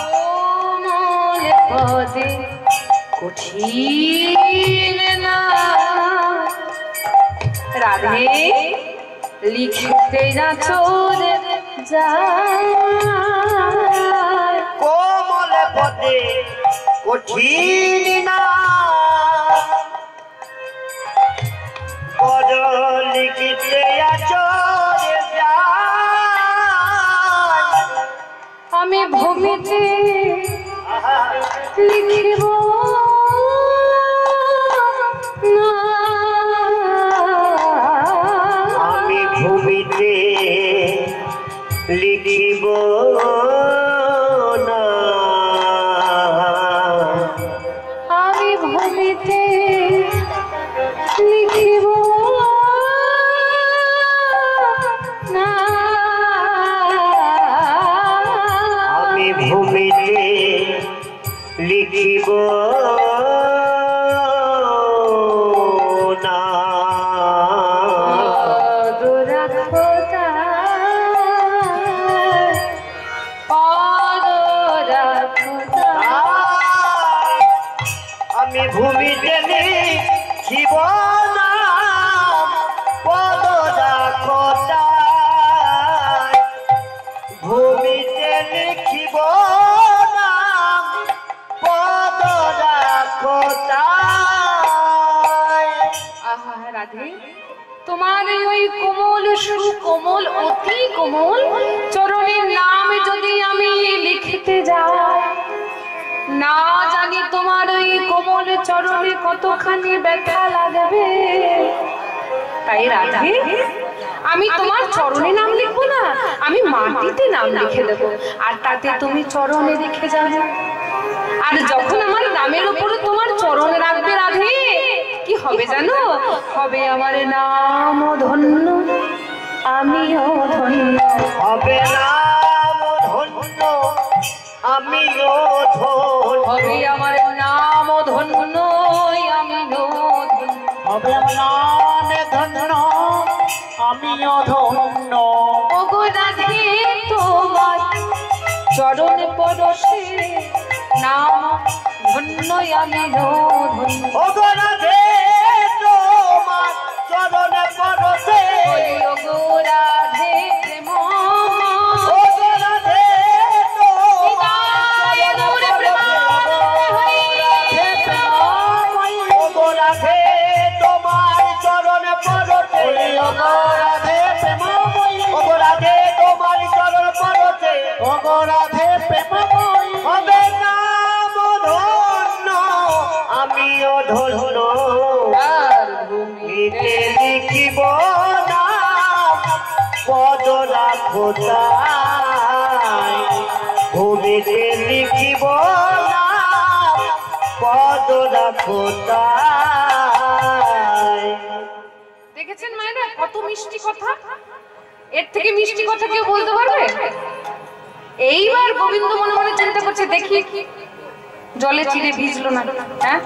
কোমল পদে কঠিন না রাধে লিখতে না চলে যায়। কোমল পদে কঠিন না বড় লিখিতে আচরে আমি ভূমিতে লিখিব না, আমি ভূমিতে লিখিব না, আমি ভূমিতে লিখিব না, আমি ভূমিতে লিখিব না। আমি ভূমিতে লিখিব না পদ রাখো তাই, ভূমিতে লিখিব না পদ রাখো তাই। আহা রাধে তোমার ওই কোমল সুকোমল অতি কোমল চরণের নাম যদি আমি লিখতে যাই, না জানি তোমার ওই কোমল চরণে কতখানি ব্যথা লাগবে। তাই রাধে আমি তোমার চরণে নাম লিখবো না, আমি মাটিতে নাম লিখে দেব, আর তাতে তুমি চরণে লিখে যাবে। আর যখন আমার নামের উপরে তোমার চরণ রাখবে রাধে কি হবে জানো? হবে আমার নাম ধন্য, আমিও ধন্য। হবে নাম ধন্য, আমিও ধন্য হবে আমার নাম ধন্য আমিও ধন্য হবে আমার নামে ধন্য আমিও ধন্য ওগো রাধে তোমার চরণ পরশে নাম ধন্য আমিও ধন্য ওগো রাধে তোমার চরণ পরশে বলি ওগো রাধে প্রেম ওগো রাধে ওগো রাধে তোমার চরণ পরশে ওগো রাধে প্রেমময়ী ওগো রাধে তোমার চরণ পরশে ওগো রাধে প্রেমময়ী হবে নাম ধন্য আমিও ধন্য আর ভূমিতে ভূমিতে লিখিব নাম পদ রাখো তাই ভূমিতে লিখিব নাম পদ রাখো তাই দেখেছেন মায়েরা কত মিষ্টি কথা, এর থেকে মিষ্টি কথা কেউ বলতে পারবে? এইবার গোবিন্দ মনে মনে চিন্তা করছে, দেখি জলে চিড়ে ভিজলো না। হ্যাঁ,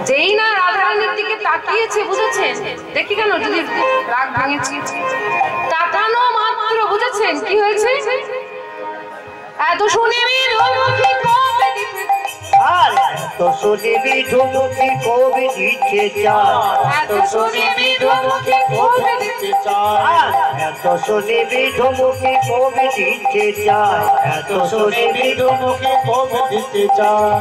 যেই না রাধারানীর দিকে তাকিয়েছে, বুঝেছেন? দেখি কেন যদি রাগ ভাঙেছে, তাকানো মাত্র বুঝেছেন কি হয়েছে? এত শুনে আর এত শুনিবি ঝুমুকি কবি দিচ্ছে চার এত শুনে বিধুমুখী কবি দিতে আর এত শুনিবি ঝুমুকি কবি দিচ্ছে চার এত শুনিবি মুখে কবি দিতে চায়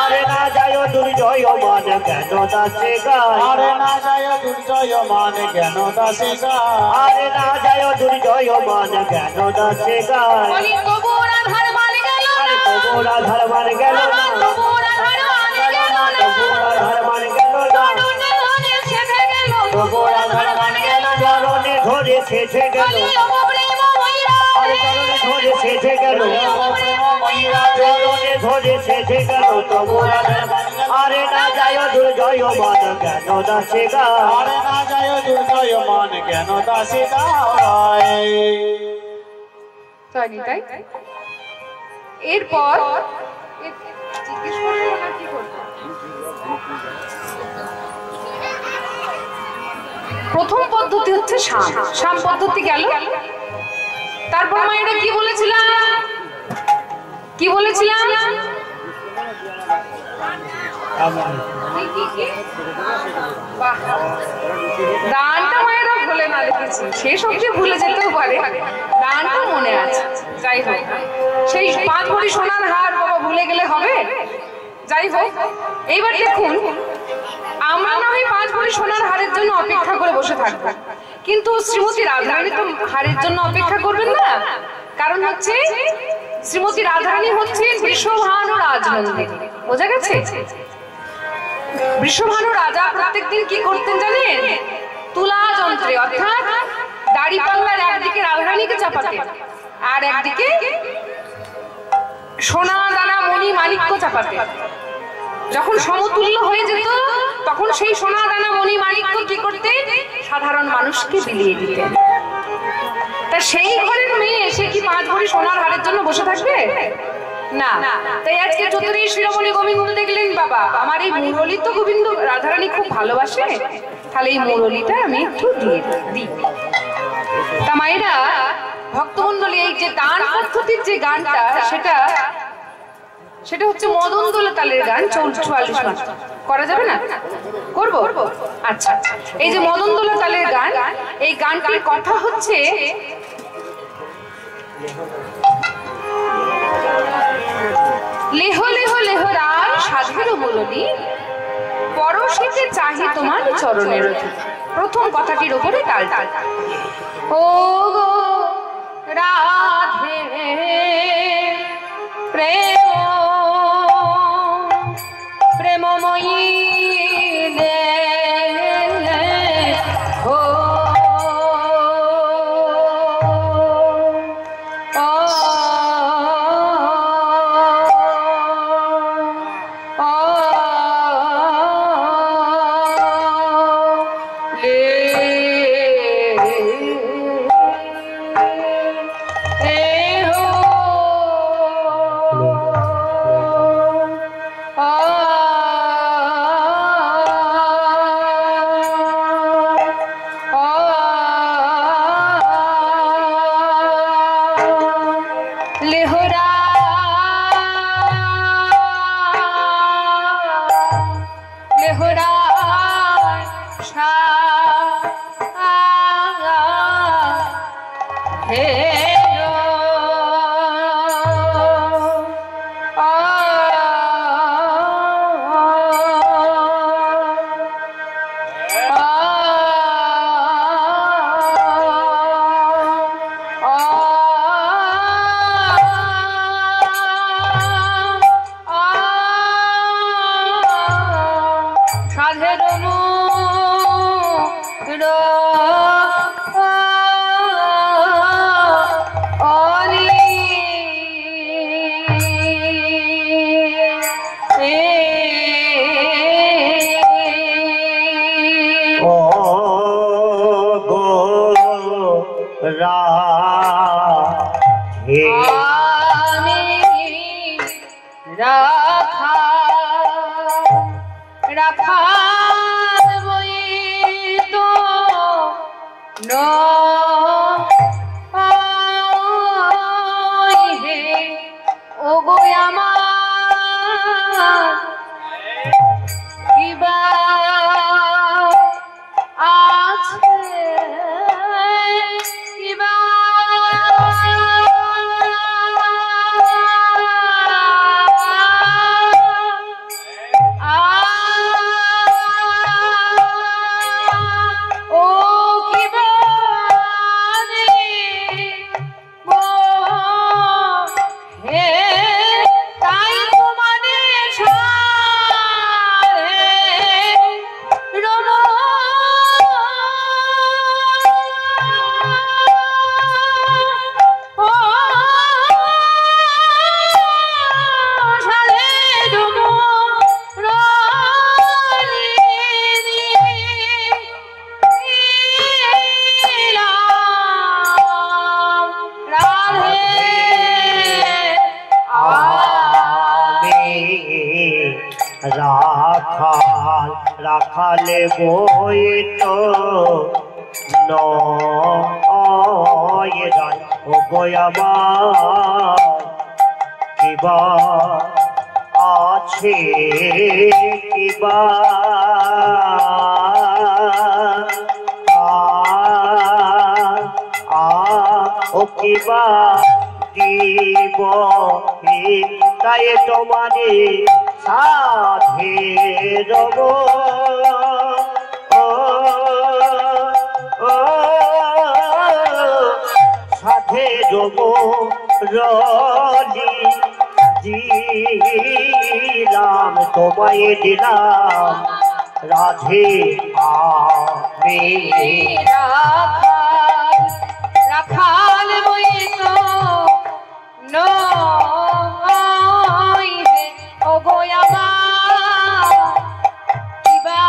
আরে না যায় দুর্জয় মান কেন দাসে গায় আরে না যায় দুর্জয় মানে জ্ঞান দাসে গায় আরে না যায় দুর্জয় মান কেন দাসে গায় বলি তবু রাধার মান গেল আরে না, তবু রাধার মান গেল না তবু রাধার মান গেল না, তবু রাধার মান গেল না চরণে ধরে সেধে গেল, তবু রাধার মান গেল চরণে ধরে শেষে গেল বলি ওগো প্রেমময়ী আরে চরণে ধরে শেষে গেল চরণে ধরে শেষে গেল তবু রাধার মান গেল আরে না যায় দুর্জয় মান কেন দাসে গায় আরে না যায় দুর্জয় মানে জ্ঞান দাসে গায় তাই তাই এরপর জিজ্ঞেস করবো না কি করবো? প্রথম পদ্ধতি হচ্ছে শাম, শাম পদ্ধতি গেল। তারপর মায়েরা কি বলেছিলাম, কি বলেছিলাম? বাহ, গানটা মায়েরা ভুলে না, দেখেছি শেষ অব্দি ভুলে যেতেও পারে, গানটা মনে আছে। যাই হোক, সেই 5 ভরি সোনার হার বাবা ভুলে গেলে হবে? যাই হোক, এইবার দেখুন, আমরা না হয় 5 ভরি সোনার হারের জন্য অপেক্ষা করে বসে থাকবো, কিন্তু শ্রীমতী রাধারানী তো হারের জন্য অপেক্ষা করবেন না। কারণ হচ্ছে শ্রীমতী রাধারানী হচ্ছেন বৃষভানু রাজনন্দিনী, বোঝা গেছে? বৃষভানু রাজা প্রত্যেকদিন কি করতেন জানেন? তুলা যন্ত্রে অর্থাৎ দাড়ি পাল্লার একদিকে রাধারানীকে চাপাতেন আর একদিকে সোনা দানা মণি মাণিক্য চাপাতেন। যখন সমতুল্য হয়ে যেত তখন সেই সোনা দানা মণি মাণিক্য কি করতেন? সাধারণ মানুষকে বিলিয়ে দিতেন। তা সেই ঘরের মেয়ে এসে কি 5 ভরি সোনার হারের জন্য বসে থাকবে? না। তাই আজকে চতুরী শিরোমণি গোবিন্দ দেখলেন, বাবা আমার এই মুরলী তো গোবিন্দ রাধারানী খুব ভালোবাসে, তাহলে এই মুরলীটা আমি একটু দিয়ে দিই। তা মায়েরা ভক্তমন্ডলী, এই যে দান পদ্ধতির যে গানটা, সেটা হচ্ছে মদন দোলা তালের গান, 44 মাত্রা। করা যাবে না? করব? আচ্ছা, এই যে মদন দোলা তালের গান, এই গানটির কথা হচ্ছে লেহ লেহ লেহ রায় সাধের মুরলী পরশিতে চাহি তোমার চরণের অধিক। প্রথম কথাটির উপরে তালটা। ও গো রাধে প্রেম প্রেমময়ী রে ও রাখালে বই তো নয় ও বয়ামা কিবা আছে কিবা ও কিবা দিব তাই তোমারে সাথে রব সাথে রব রলি দিলাম তোমায় দিলাম রাধে আমি রাখাল বই তো নয় ও গোয়াবা কিবা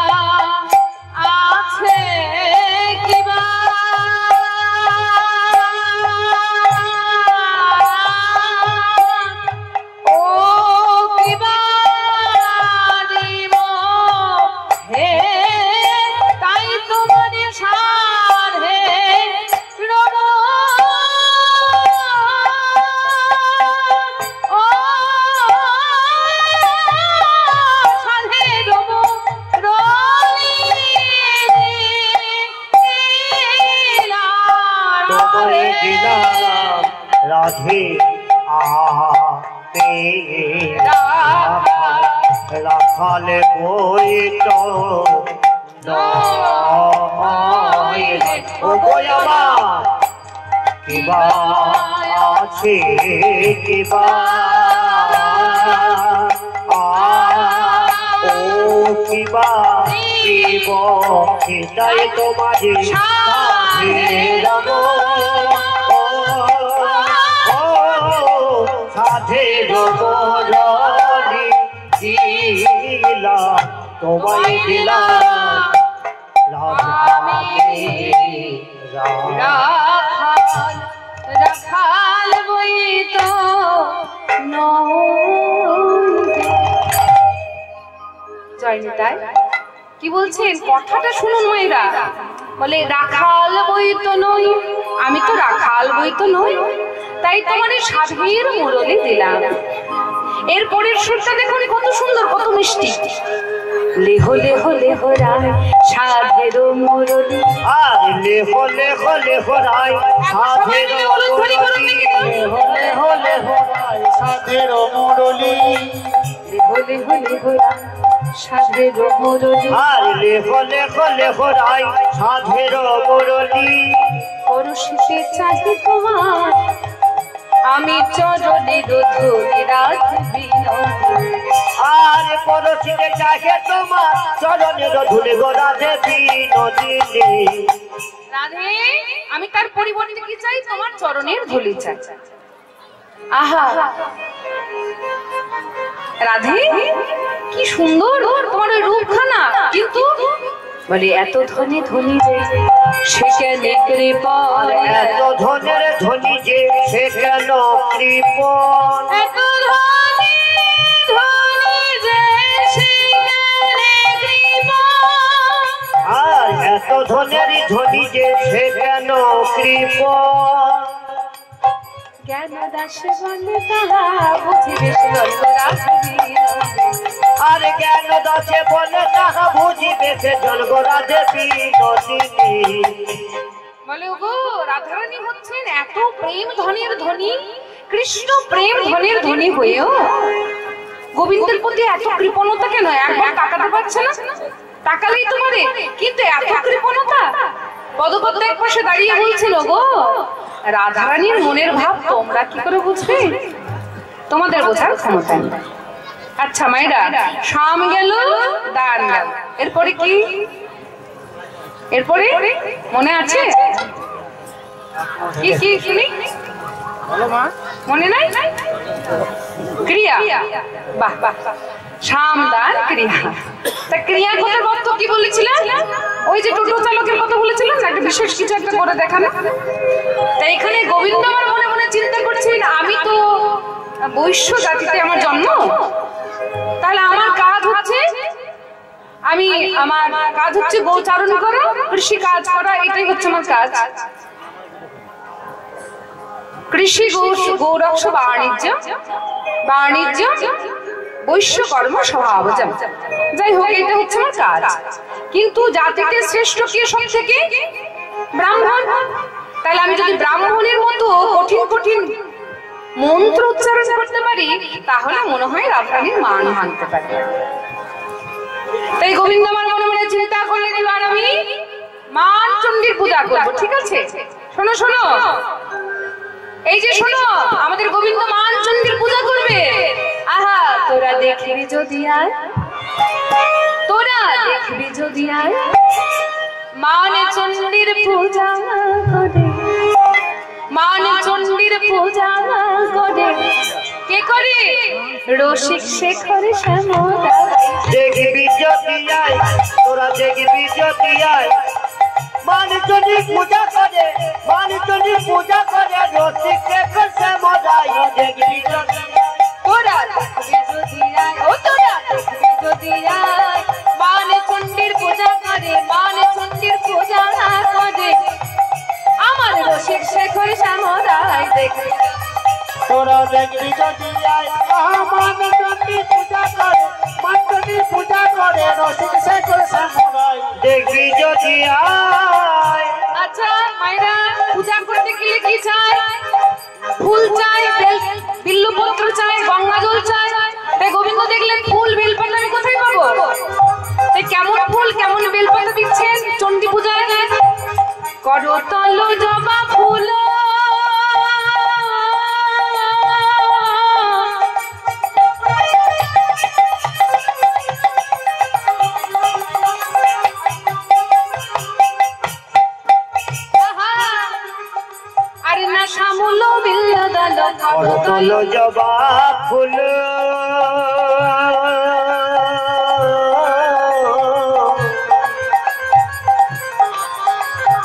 আছে কিবা ও কিবা দিব হে তাই তোমার সাধে রব ও সাধে রব রলি তোমায় দিলাম রাধে আপে রাখালে বই তো নয় ও বয়ামা কিবা আছে কিবা ও কিবা দিব এটাই তোমাদের সাথে রব সাথে রব রলি দিলাম তোমায় দিলাম রাখাল রাখাল বই তো জয়নিতাই কি বলছেন কথাটা শুনুন মায়েরা বলে রাখাল বই তো নই আমি তো রাখাল বই তো নই তাই তোমার সাধের মুরলি দিলাম এর পরের সুরটা দেখুন কত সুন্দর কত মিষ্টি লেহ লেহ লেহ রায় সাধের মুরলি। আর লেহ লেহ লেহ রায় সাধের মুরলি। লেহ লেহ লেহ রায় সাধের মুরলি। লেহ লেহ লেহ রায় সাধের মুরলি। আর লেহ লেহ লেহ রায় সাধের মুরলি। পরশিতে চাহি তোমার আমি চরণের ধরে রাখবি নদী। আর পরশিতে চাহে তোমার চরণের ধুলি গো রাধে বিনোদিনী। রাধে আমি তার পরিবর্তে কি চাই? তোমার চরণের ধুলি চাই। আহা রাধে কি সুন্দর তোমার ওই রূপখানা, কিন্তু বলে এত ধনী ধনী যে সে কেন কৃপণ। এত ধনের ধনী যে সে কেন কৃপণ। এত ধনী ধনী যে সে কেন কৃপণ। আর এত ধনেরই ধনী যে সে কেন কৃপণ। জ্ঞান দাসে বলে তাহা বুঝিবে সে রাধবি। আর জ্ঞান দাসে বলে তাহা বুঝিবে সে জলগো রাধে বিনোদিনী। বলে ওগো রাধারানী হচ্ছেন এত প্রেম ধনের ধনী, কৃষ্ণ প্রেম ধনের ধনী হয়েও গোবিন্দের প্রতি এত কৃপণতা কেন? একবার তাকাতে পারছে না? তাকালেই তো পারে, কিন্তু এত কৃপণতা। পদপদ্ম এক পাশে দাঁড়িয়ে বলছিল গো রাধারানীর মনের ভাব তোমরা কি করে বুঝবে? তোমাদের বোঝার ক্ষমতা নেই। আচ্ছা মায়েরা, শাম গেল দান গেল, এরপরে কি? এরপরে মনে আছে কি কি শুনি? মনে নাই? ক্রিয়া। বাহ বাহ, শাম দান ক্রিয়া। তা ক্রিয়া কথার অর্থ কি বলেছিলেন? ওই যে টোটো চালকের কথা বলেছিলেন না, একটা বিশেষ কিছু একটা করে দেখানো। তাই এখানে গোবিন্দ আমার মনে মনে চিন্তা করছেন, আমি তো বৈশ্য জাতিতে আমার জন্ম, তাহলে আমার কাজ হচ্ছে গোচারণ করা, কৃষি কাজ করা, এটাই হচ্ছে আমার কাজ। কৃষি গৌরক্ষ বাণিজ্য, বাণিজ্য বৈশ্য কর্ম স্বভাব। যাই হোক, এটা হচ্ছে আমার কাজ। কিন্তু জাতিতে শ্রেষ্ঠ কে সব থেকে? ব্রাহ্মণ। তাহলে আমি যদি ব্রাহ্মণের মতো কঠিন কঠিন মন্ত্র উচ্চারণ করতে পারি, তাহলে মনে হয় রাধারানীর মান মানতে পারি। তাই গোবিন্দ আমার মনে মনে চিন্তা করলেন, এবার আমি মান চণ্ডীর পূজা করবো। ঠিক আছে, শোনো শোনো, এই যে শোনো, আমাদের গোবিন্দ মান চণ্ডীর পূজা করবে। আহা তোরা দেখবি যদি আয়, তোরা দেখবি যদি আয়, মান চণ্ডীর পূজা করে, মান চণ্ডীর পূজা করে। কে করে? রসিক শেখর শ্যামল। দেখবি যদি আয়, তোরা দেখবি যদি আয়, মান চণ্ডীর পূজা করে, মান চণ্ডীর পূজা করে, রসিক শেখর শ্যামল। দেখবি যদি তোরা দেখবি যদি আয়, ও তোরা দেখবি যদি আয়, মান চণ্ডীর পূজা করে, মান চণ্ডীর পূজা করে, আমার রসিক শেখর শ্যামল। দেখবি তোরা দেখবি যদি আয়, মান চণ্ডীর পূজা করে, মান চণ্ডীর পূজা করে, রসিক শেখর শ্যামল। দেখবি যদি আয়। আচ্ছা মায়েরা, পূজা করতে গেলে কি চাই? ফুল চাই, বিল্লপত্র চাই, গঙ্গা জল চাই। তাই গোবিন্দ দেখলেন ফুল বেলপাতা আমি কোথায় পাবো? তাই কেমন ফুল কেমন বেলপাতা দিচ্ছেন চণ্ডী পূজায়? করতল জবা ফুল, আরে না শ্যামল বিল্ল দল, করতল জবা ফুল,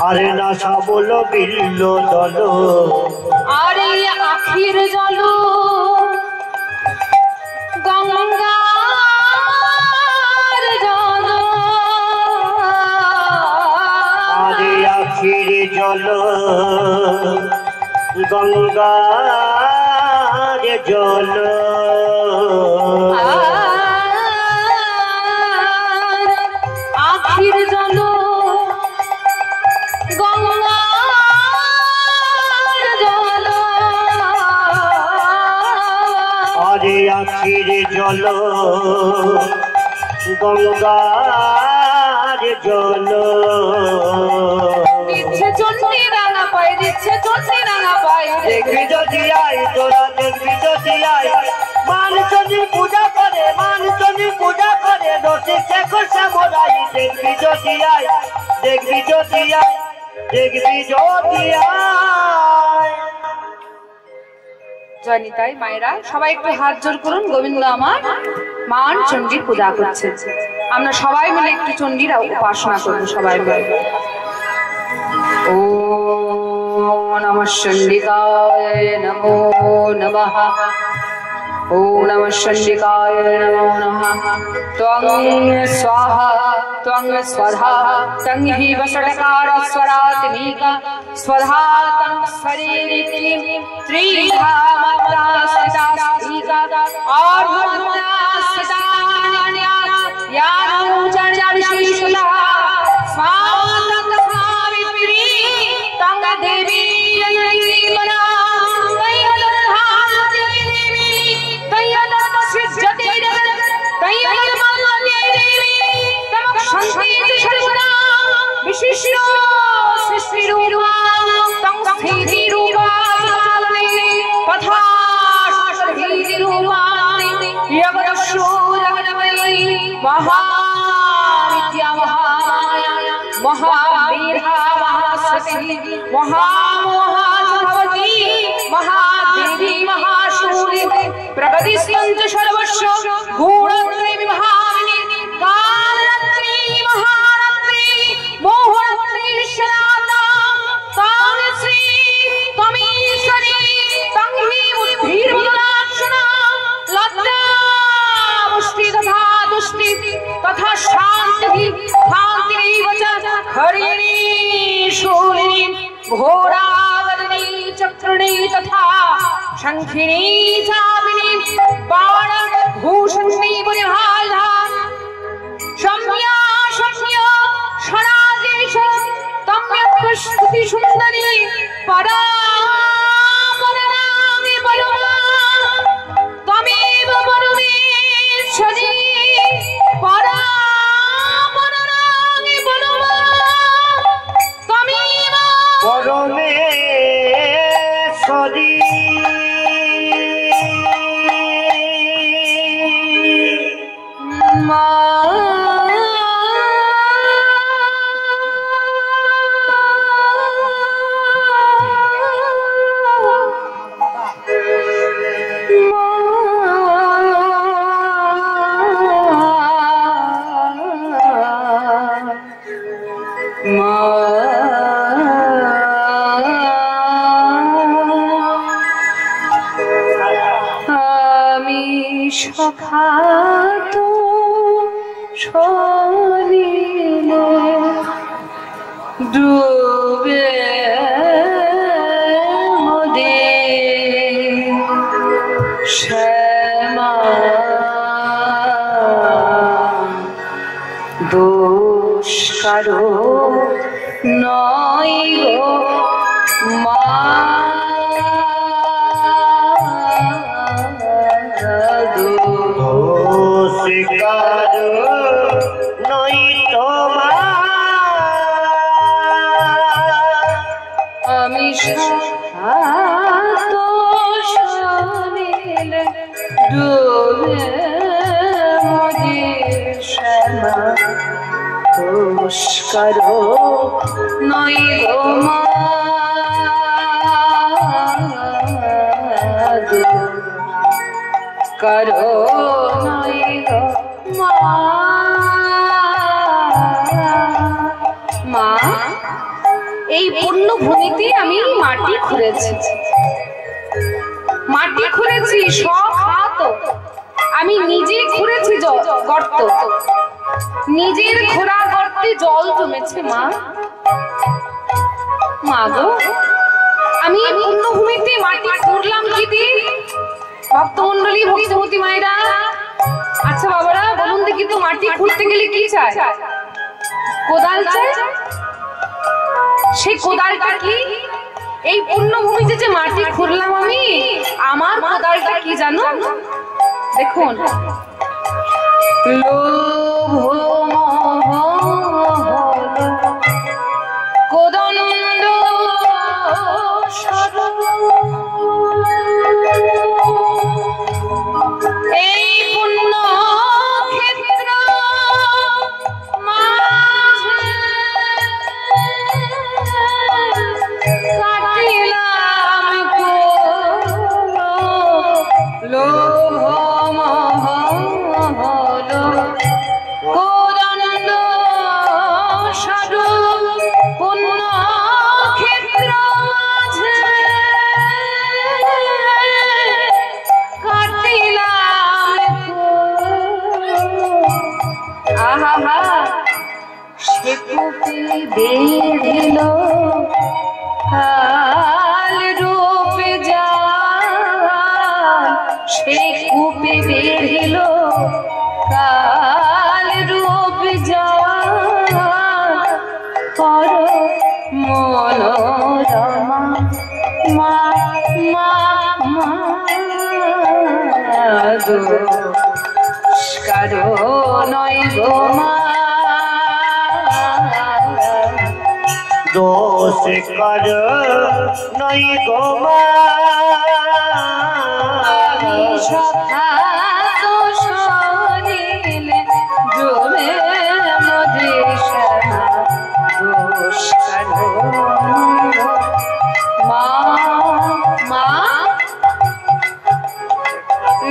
আরে না শ্যামল বিল্ল দল, আরে আখির জল গঙ্গার জল, আরে আখির জল গঙ্গার জল। আখির জল গঙ্গার জল দিচ্ছে চন্ডী রাঙা পায়, দিচ্ছে চন্ডী রাঙা পায়। দেখবি যদি আয় তোরা দেখবি যদি আয় মান চন্ডী পূজা করে, মান চন্ডী পূজা করে রসিক শেখর শ্যামরাই। দেখবি যদি আয় দেখবি যদি আয় দেখবি যদি আয়। জয়নিতাই মায়েরা সবাই একটু হাত জোর করুন। গোবিন্দ আমার মান চণ্ডীর পূজা করছে, আমরা সবাই মিলে একটু চণ্ডীর উপাসনা করব সবাই মিলে। ওম নমঃ চণ্ডিকায় নমো নমঃ। ওম নমঃ চণ্ডিকায় নমো নমঃ। ত্বং স্বাহা ত্বং স্বধা তং হি বষটকার স্বরাত্মিকা স্বধা তং শরীরিকি ত্রিধা মাত্রা স্थिता और भगवता स्थिता यानो चर्चाविशेषता स्वातंग सावित्री तंग देवी मना महाविद्या महामाया महावीरा महासती महामोहाभवती महादेवी महाशूरि प्रगतिस्यन्त सर्वस्व गुणत्रय विभागिनी कालरात्रि महारात्रि मोहरात्रि शराता कालश्री त्वमीश्वरी तं हि बुद्धिर्बुद्धिर्लक्षणा लज्जा मुष्टि तथा दुष्टि तथा शांति भांतिरेव च हरिणी शूलिनी घोरावदनी चक्रिणी तथा शंखिनी चापिनी बाण भूषणी परिहारा शम्या शम्य षडादेश तम्यक स्तुति सुंदरी परापरनामि बलवा त्वमेव परमेश्वरी परापरनामि बलवा त्वमेव परमेश्वरी मा সখাত সলিলে ডুবে মোদে শ্যামা দোষ কারো নয় গো মা শিকার নই তোমার আমি সাত শনিলে ডুবে মোদের শ্যামা দোষ কারো নই গো মা কারো নই গো মা। মা এই পূর্ণ ভূমিতে আমি মাটি খুঁড়েছি, মাটি খুঁড়েছি সব হাত আমি নিজে খুঁড়েছি গর্ত, নিজের খোঁড়া গর্তে জল জমেছে মা। মা গো আমি এই পূর্ণ ভূমিতে মাটি খুঁড়লাম কি দিয়ে? ভক্তমন্ডলী ভক্তবতী মায়েরা, আচ্ছা বাবারা বলুন দেখি তো মাটি খুঁড়তে গেলে কি চাই? কোদাল চাই। সেই কোদালটা কি? এই পূর্ণ ভূমিতে যে মাটি খুঁড়লাম আমি, আমার কোদালটা কি জানো? দেখুন লোভ মোহ কোদণ্ড স্বরূপ এই পুণ্য ক্ষেত্র মাঝে কাটিলাম লোভ মোহ কোদণ্ড স্বরূপ পুণ্য ক্ষেত্র মাঝে কাটিলাম আহা সে কুপি বেরিল কাল রূপ যায় সে কুপি বেরিল কাল রূপ যায় পর মনোরমা মা মা মা কারো নয় গো মা দোষ কর নই গো মা আমি সখা দোষ নিলে জমে মদেশনা দোষ কারো মা মা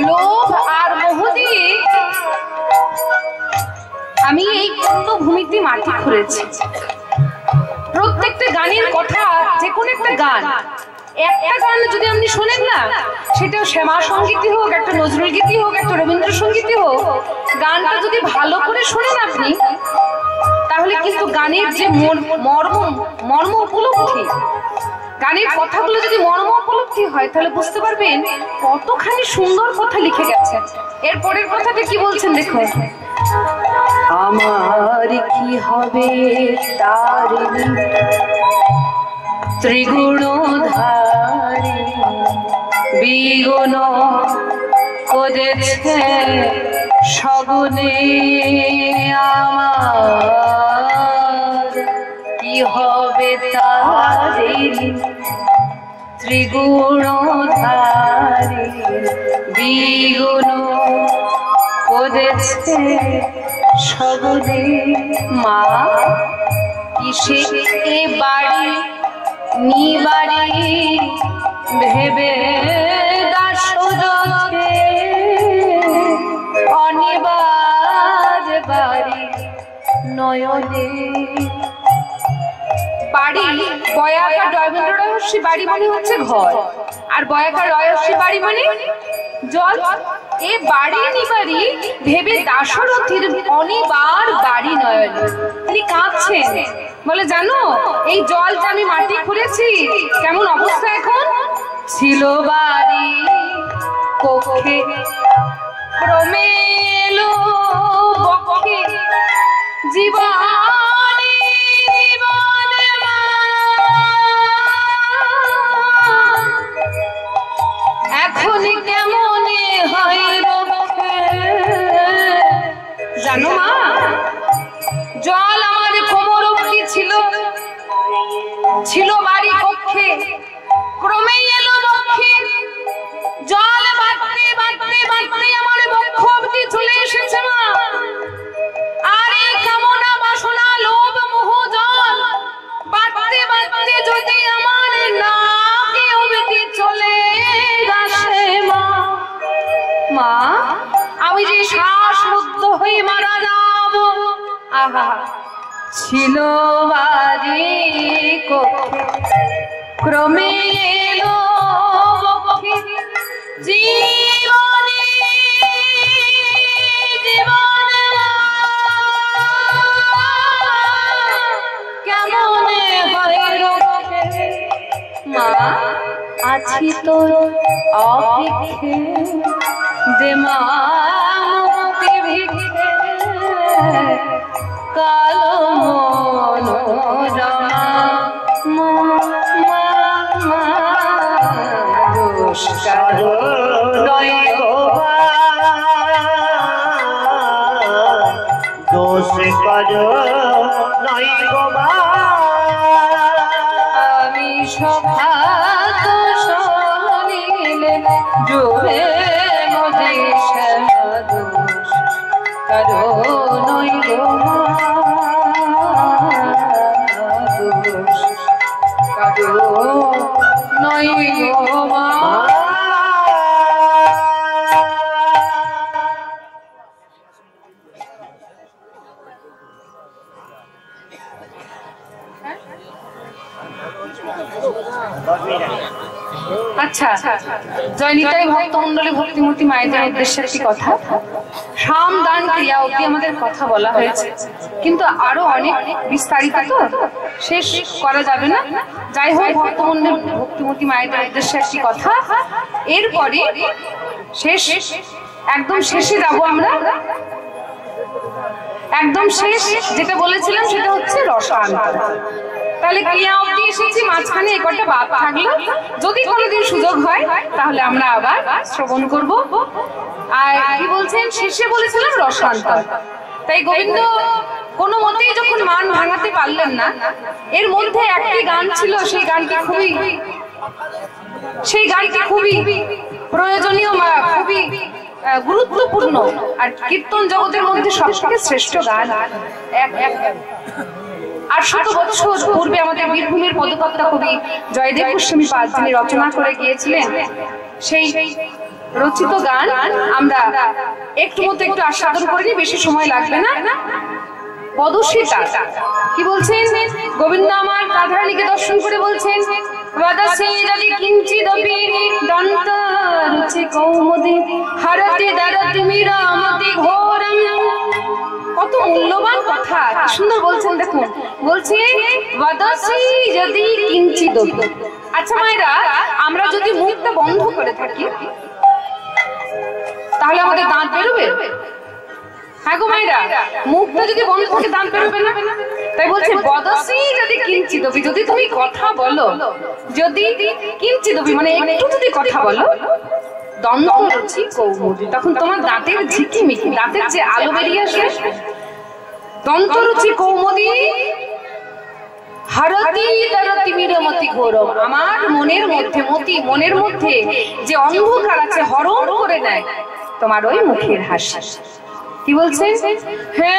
লোভ আর মোহ দিয়ে আমি এই ভূমিতে মাটি খুঁড়েছি। প্রত্যেকটা গানের কথা, যে কোনো একটা গান, একটা গান যদি আপনি শোনেন না, সেটা শ্যামা সঙ্গীতই হোক, একটা নজরুল গীতি হোক, একটা রবীন্দ্রসঙ্গীতই হোক, গানটা যদি ভালো করে শোনেন আপনি, তাহলে কিন্তু গানের যে মর্ম উপলব্ধি, গানের কথাগুলো যদি মর্ম উপলব্ধি হয়, তাহলে বুঝতে পারবেন কতখানি সুন্দর কথা লিখে গেছে। এর পরের কথাটা কি বলছেন দেখো, আমার কি হবে তার ত্রিগুণধারী বিগুণ করেছে সগুণে আমার কি হবে তার ত্রিগুণধারী বিগুণ করেছে সগুণে মা কিসে এ বাড়ি নিবাড়ি ভেবে দাসরথে অনিবার বাড়ি নয়নে বাড়ি বয়াকার দয়বেন্দ্র রহস্যী বাড়ি মানে হচ্ছে ঘর, আর বয়াকার রহস্যী বাড়ি মানে জল। এ বাড়ি নিবাড়ি ভেবে দাশরথীর অনিবার বাড়ি নয়নে। তিনি কাঁদছেন, বলে জানো এই জলটা আমি মাটি খুঁড়েছি, কেমন অবস্থা এখন, ছিল বাড়ি কক্ষে ক্রমে এলো বক্ষে জীবনে এখন কেমনে হয় জানো মা, জল আমার কোমর অবধি ছিল বাড়ি কক্ষে, ক্রমেই এলো বক্ষে, জল বাড়তে বাড়তে বাড়তে আমার বক্ষ অবধি চলে এসেছে মা। আর এই কামনা বাসনা লোভ মোহ জল বাড়তে বাড়তে যদি আমার নাকে অবধি চলে আসে মা, মা আমি যে শ্বাসরুদ্ধ হয়ে মারা যাব। আহা ছিল বাড়ি কক্ষে ক্রমে এলো বক্ষে জীবনে জীবনে কেমনে হয় রক্ষে মা, আছি তোর অপেক্ষে দে মা মুক্তি ভিক্ষে কালো মনোরমা দোষ কারো নয় গো মা আর নাই গো মা আমি সখাত শনিলে ডুবে মজে সাদোষ কারো নই গো মা দোষ কারো নই গো মা। আচ্ছা, জয়নিতাই ভক্তমণ্ডলী ভক্তিমূর্তি মায়েদের উদ্দেশ্যে একটি কথা। সাম দান ক্রিয়া অবধি আমাদের কথা বলা হয়েছে, কিন্তু আরো অনেক বিস্তারিত তো শেষ করা যাবে না। যাই হোক, ভক্তমণ্ডলী ভক্তিমূর্তি মায়েদের উদ্দেশ্যে একটি কথা। এরপরে শেষ, একদম শেষে যাবো আমরা। একদম শেষ যেটা বলেছিলাম সেটা হচ্ছে রসান্তর। তাহলে ক্রিয়া অবধি এসেছি, মাঝখানে এই কটা বাদ থাকলো। যদি কোনোদিন সুযোগ হয় তাহলে আমরা আবার শ্রবণ করব। আর কি বলছেন, শেষে বলেছিলাম রসান্তর। তাই গোবিন্দ কোনো মতেই যখন মান ভাঙাতে পারলেন না, এর মধ্যে একটি গান ছিল, সেই গানটি খুবই প্রয়োজনীয়, খুবই গুরুত্বপূর্ণ, আর কীর্তন জগতের মধ্যে সবথেকে শ্রেষ্ঠ গান। 800 বছর পূর্বে আমাদের বীরভূমের পদকর্তা কবি জয়দেব গোস্বামী পাদ যিনি রচনা করে গিয়েছিলেন, সেই রচিত গান আমরা একটু আস্বাদন করিনি, বেশি সময় লাগবে না। পদশ্রীতা কি বলছেন, গোবিন্দ আমার রাধারানীকে দর্শন করে বলছেন, वदसि यदि किंचिदपि दंत रुचि कौमुदी हरति दरति मिरामति घोरम। কত মূল্যবান কথা, সুন্দর বলছেন। দেখুন বলছে वदसि यदि किंचिदपि। আচ্ছা মায়েরা, আমরা যদি মুখটা বন্ধ করে থাকি তাহলে আমাদের দাঁত বেরোবে? হ্যাঁ গো মায়েরা, মুখটা যদি বন্ধ থাকে দাঁত বেরোবে না। তাই বলছে বদসি যদি কিঞ্চিদপি, যদি তুমি কথা বলো, যদি কিঞ্চিদপি মানে একটু যদি কথা বলো, দন্তরুচি কৌমুদী, তখন তোমার দাঁতের ঝিকিমিকি, দাঁতের যে আলো বেরিয়ে আসে, দন্তরুচি কৌমুদী হারতি দারতি মিরমতি ঘোরম। আমার মনের মধ্যে যে অন্ধকার আছে হরণ করে নেয় তোমার ওই মুখের হাসি। কি বলছেন, হে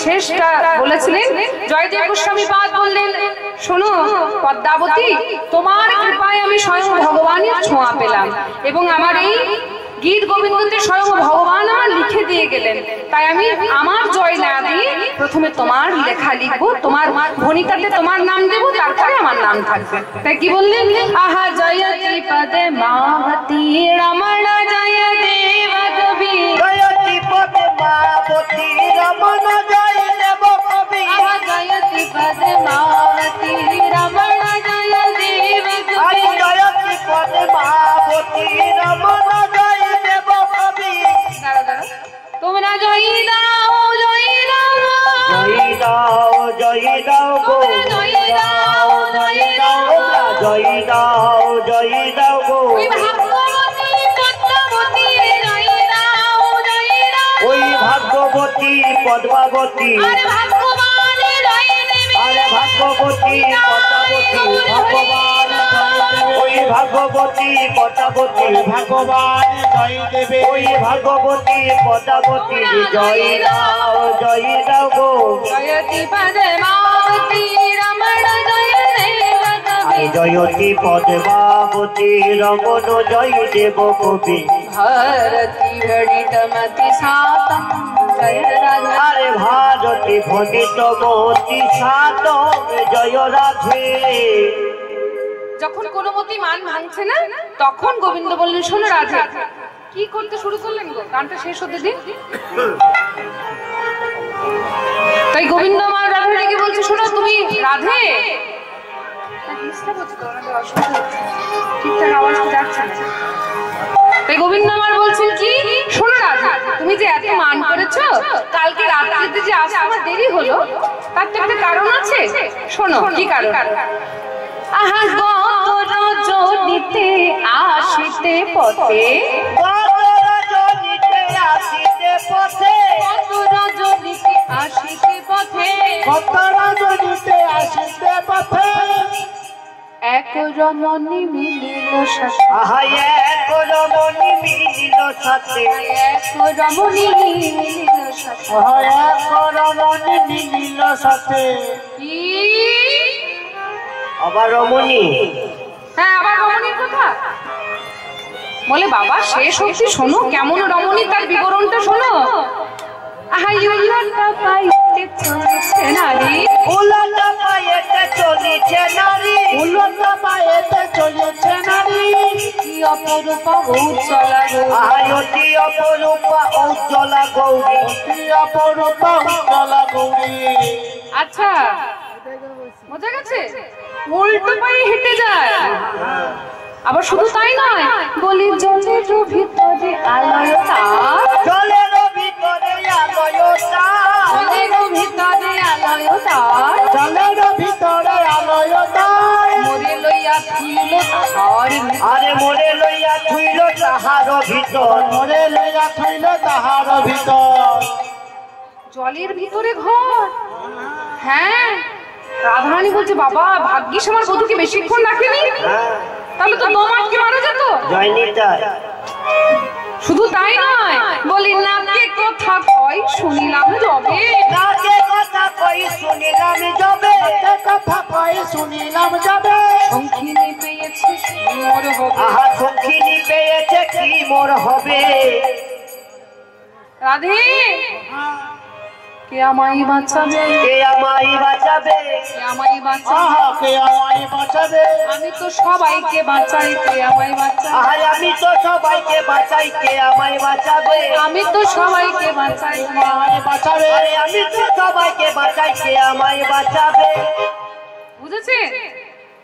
শেষটা বলেছিলেন জয়দেব গোস্বামী পাদ। বললেন, শোনো পদ্মাবতী, তোমার কৃপায় আমি স্বয়ং ভগবানের ছোঁয়া পেলাম, এবং আমার এই গীত গোবিন্দতে স্বয়ং ভগবান আমার লিখে দিয়ে গেলেন। তাই আমি আমার জয় না দিয়ে প্রথমে তোমার লেখা লিখবো, তোমার ভণিকাতে তোমার নাম দেবো, তারপরে আমার নাম থাকবে। তাই কি বললেন, আহা জয়তি পদে মাহতি রমণ জয় দেব কবি, জয়তি পদে মাহতি রমণ জয় দেব কবি, আহা জয়তি পদে মাহতি রমণ জয় দেব কবি, জয়তি পদে মাহতি রমণ জয় দেব কবি, তোমরা জয় দাও জয় দাও জয় দাও জয় দাও গো জয় দাও জয় দাও তোমরা জয় দাও জয় দাও গো ওই ভাগ্যবতী পদ্মাবতী জয় দাও জয় দাও ওই ভাগ্যবতী পদ্মাবতী আরে ভগবান জয় দেবে আরে ভাগ্যবতী পদ্মাবতী ভগবান জয় দেবে ওই ভাগ্যবতী পদ্মাবতী ভগবান জয় দেবে ওই ভাগ্যবতী পদ্মাবতী জয় দাও গো জয়তি পদ্মাবতী রমণ জয় দেব কবি জয়তী পদ্মাবতী রমণ জয় দেব কবি ভারতী ভণিতমতি সাতম জয় রাধা আরে ভারতী ভণিতমতি সাতম জয় রাধে যখন কোনো মতি মান ভাঙছে না তখন গোবিন্দ বললেন শোনো রাধে কি করতে শুরু করলেন গো গানটা শেষ হতে দিন তাই গোবিন্দ মা রাধে রেগে বলছে শোনো তুমি রাধে ঠিকঠাক আওয়াজ যাচ্ছে না তাই গোবিন্দ আমার বলছেন কি শোনো রাধা তুমি যে এত মান করেছো কালকে রাত্রিতে যে আসতে আমার দেরি হলো তার তো একটা কারণ আছে শোনো কি কারণ আহা গত রজনীতে আসিতে পথে কত রজনীতে আসিতে পথে গত রজনীতে আসিতে পথে কত রজনীতে আসিতে পথে এক রমণী মিলিল সাথে আহা এক রমণী মিলিল সাথে এক রমণী মিলিল সাথে এক রমণী মিলিল সাথে কি আবার রমণী হ্যাঁ আবার রমণীর কথা বলে বাবা শেষ অবধি শোনো কেমন রমণী তার বিবরণটা শোনো আহা ইউলাটা পাইতে চলেছে নারী উলটা পায়েতে চলিছে নারী উলটা পায়েতে চলেছে নারী কি অপরূপা উজ্জ্বলা গো আয়তি অপরূপা উজ্জ্বলা গৌরী অতি অপরূপা উজ্জ্বলা গৌরী আচ্ছা মজা গেছে উল্টো পায়ে হেঁটে যায় আবার শুধু তাই নয় বলি জলের ভিতরে আলোয়তা জলের ভিতরে আলোয়তা জলের ভিতরে আলোয়তা জলের ভিতরে আলোয়তায় মরে লইয়া থুইল তাহার আরে মোরে লইয়া থুইল তাহার ভিতর মরে লইয়া থইল তাহার ভিতর জলের ভিতরে ঘর হ্যাঁ রাধারানী বলছে বাবা ভাগ্যিস আমার বধূকে বেশিক্ষণ রাখেনি তাহলে তো দমাটকে মারা যেত জয়নিতা শুধু তাই নয় বলি নাকে কথা কয় শুনিলাম যবে নাকে কথা কই শুনিলাম যাবে এ কথা কই শুনিলাম যাবে সংখিনী পেয়েছে মোর হবে আহা সখিনী পেয়েছে কি মোর হবে রাধে কে আমায় বাঁচাবে কে আমায় বাঁচাবে কে আমায় বাঁচাবে আহা কে আমায় বাঁচাবে আমি তো সবাইকে বাঁচাই কে আমায় বাঁচাবে আহা আমি তো সবাইকে বাঁচাই কে আমায় বাঁচাবে আমি তো সবাইকে বাঁচাই কে আমায় বাঁচাবে আরে আমি তো সবাইকে বাঁচাই কে আমায় বাঁচাবে বুঝেছে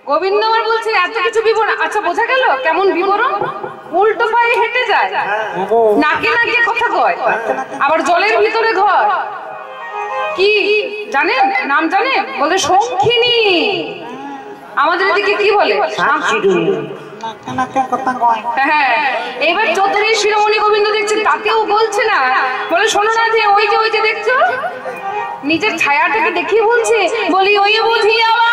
গোবিন্দ আমার বলছে এত কিছু বিবরণ আচ্ছা বোঝা গেল কেমন বিবরণ উল্টো পায়ে হেঁটে যায় নাকে নাকে কথা কয় আবার জলের ভিতরে ঘর কি জানেন নাম জানেন বলে সংখিনী আমাদের এদিকে কি বলে হ্যাঁ এবার চতুরী শিরোমণি গোবিন্দ দেখছেন তাতেও বলছে না বলে শোনো না যে ওই যে দেখছো নিজের ছায়াটাকে দেখিয়ে বলছে বলি ওই বুঝি আবার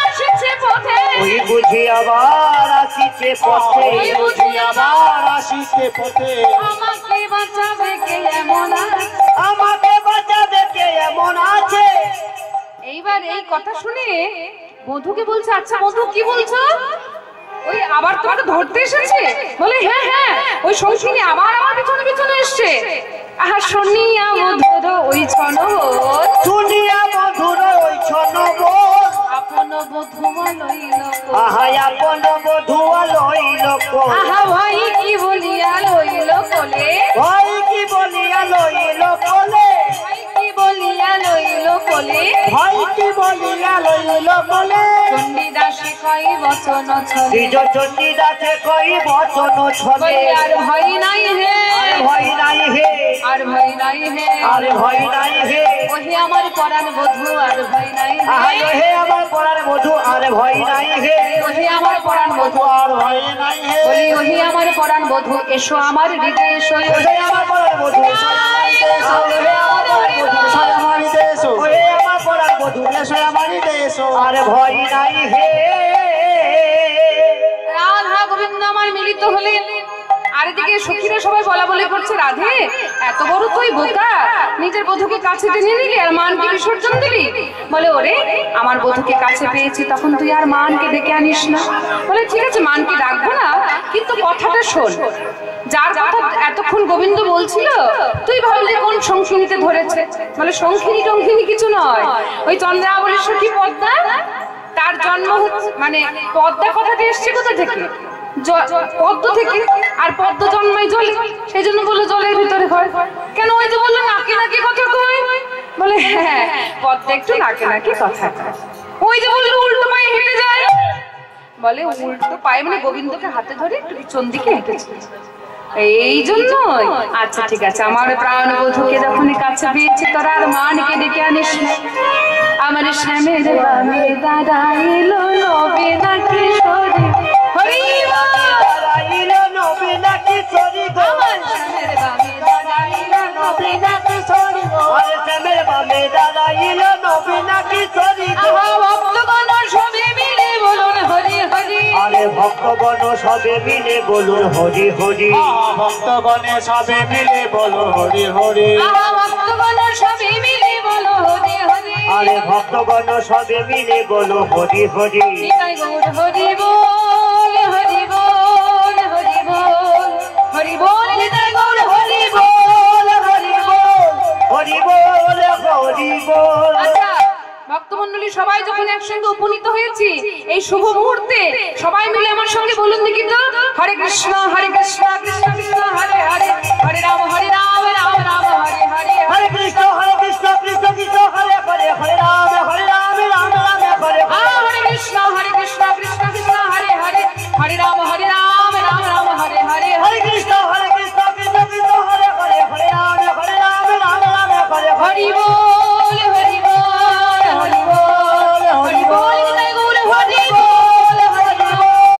আসছে পথে ওই বুঝি আবার আসিছে পথে ওই বুঝি আবার আসিছে পথে আমাকে বাঁচাবে কে এমন আছে? আমাকে বাঁচাবে কে এমন আছে এইবার এই কথা শুনে মধুকে বলছে আচ্ছা মধু কি বলছো ওই আবার তোমাকে ধরতে এসেছে বলে হ্যাঁ ওই সংখিনী আবার আমার পিছনে পিছনে এসছে আহা শুনিয়া মধুর ওই ছনবল শুনিয়া মধুর ওই ছনবল আপন বধুয়া লইল আহা আপন বধুয়া লইল কোল আহা ভাই কি বলিয়া লইল কোলে ভাই কি বলিয়া লইল কোলে ভাই কি বলিয়া লইল কোলে ভাই কি বলিয়া লইল বলে চণ্ডীদাসী কই বচন ছলে দ্বিজ চণ্ডী দাসে কই বচন ছলে আর ভয় নাই হে আর ভয় নাই হে আর ভয় নাই হে আর ভয় নাই হে ওহে আমার পরাণ বধূ আর ভয় নাই আহারে হে আমার পরার বধূ আর ভয় নাই হে ওহে আমার পরাণ বধূ আর ভয় নাই হে বলি ওহে আমার পরাণ বধূ এসো আমার হৃদয়ে এসো ওহে আমার পরার বধূ এসো আমার দেশ ওহে আমার পরার বধূ এসো আমারই দেশ আর ভয় নাই হে রাধা গোবিন্দ আমার মিলিত হলেন আর এদিকে সখীরা সবাই বলা বলে করছে রাধে এত বড় তুই বোকা নিজের বধূকে কাছে টেনে নিলি আর মানকে বিসর্জন দিলি বলে ওরে আমার বধূকে কাছে পেয়েছি তখন তুই আর মানকে ডেকে আনিস না বলে ঠিক আছে মানকে ডাকবো না কিন্তু কথাটা শোন যার কথা এতক্ষণ গোবিন্দ বলছিল তুই ভাবলি কোন শঙ্খিনীতে ধরেছে বলে শঙ্খিনী টঙ্খিনী কিছু নয় ওই চন্দ্রাবলীর সখী পদ্মা তার জন্ম মানে পদ্মা কথাটা এসছে কোথা থেকে পদ্ম থেকে আর পদ্ম জন্মায় জলে সেই জন্য বললো জলের ভিতরে হয় কেন ওই যে বললো নাকি নাকি কথা কই বলে হ্যাঁ পদ্মা একটু নাকি নাকি কথা ওই যে বললো উল্টো পায়ে হেঁটে যায় বলে উল্টো পায়ে মানে গোবিন্দকে হাতে ধরে একটু পিছন দিকে হেঁটেছে এই জন্যই আচ্ছা ঠিক আছে আমার প্রাণ বধূকে যখন কাছে পেয়েছি তোরা আর মানকে ডেকে আনিস না আমার শ্যামের বামে দাঁড়াইলো নবে না কিশোরী হরি দাঁড়াইলো নবে না কিশোরী গো আমার শ্যামের বামে দাঁড়াইলো নবে না কিশোরী আর শ্যামের বামে দাঁড়াইলো নবে না কিশোরী গো ভক্তগণ সবে মিলে বলুন হরি হরি আরে ভক্তগণ সবে মিলে বলুন হরি হরি ভক্তগণে সবে মিলে বলো হরি হরি ভক্তগণ সবে মিলে বলো হরি হরি আরে ভক্তগণ সবে মিলে বলো হরি হরি নিতাই গৌর হরি বল হরি বল হরি বল হরি বল নিতাই গৌর হরি বল হরি বল হরি বল হরি বল আচ্ছা ভক্তমণ্ডলী সবাই যখন একসঙ্গে উপনীত হয়েছি এই শুভ মুহূর্তে সবাই মিলে আমার সঙ্গে বলুন দেখি তো হরে কৃষ্ণ কৃষ্ণ কৃষ্ণ হরে হরে হরে রাম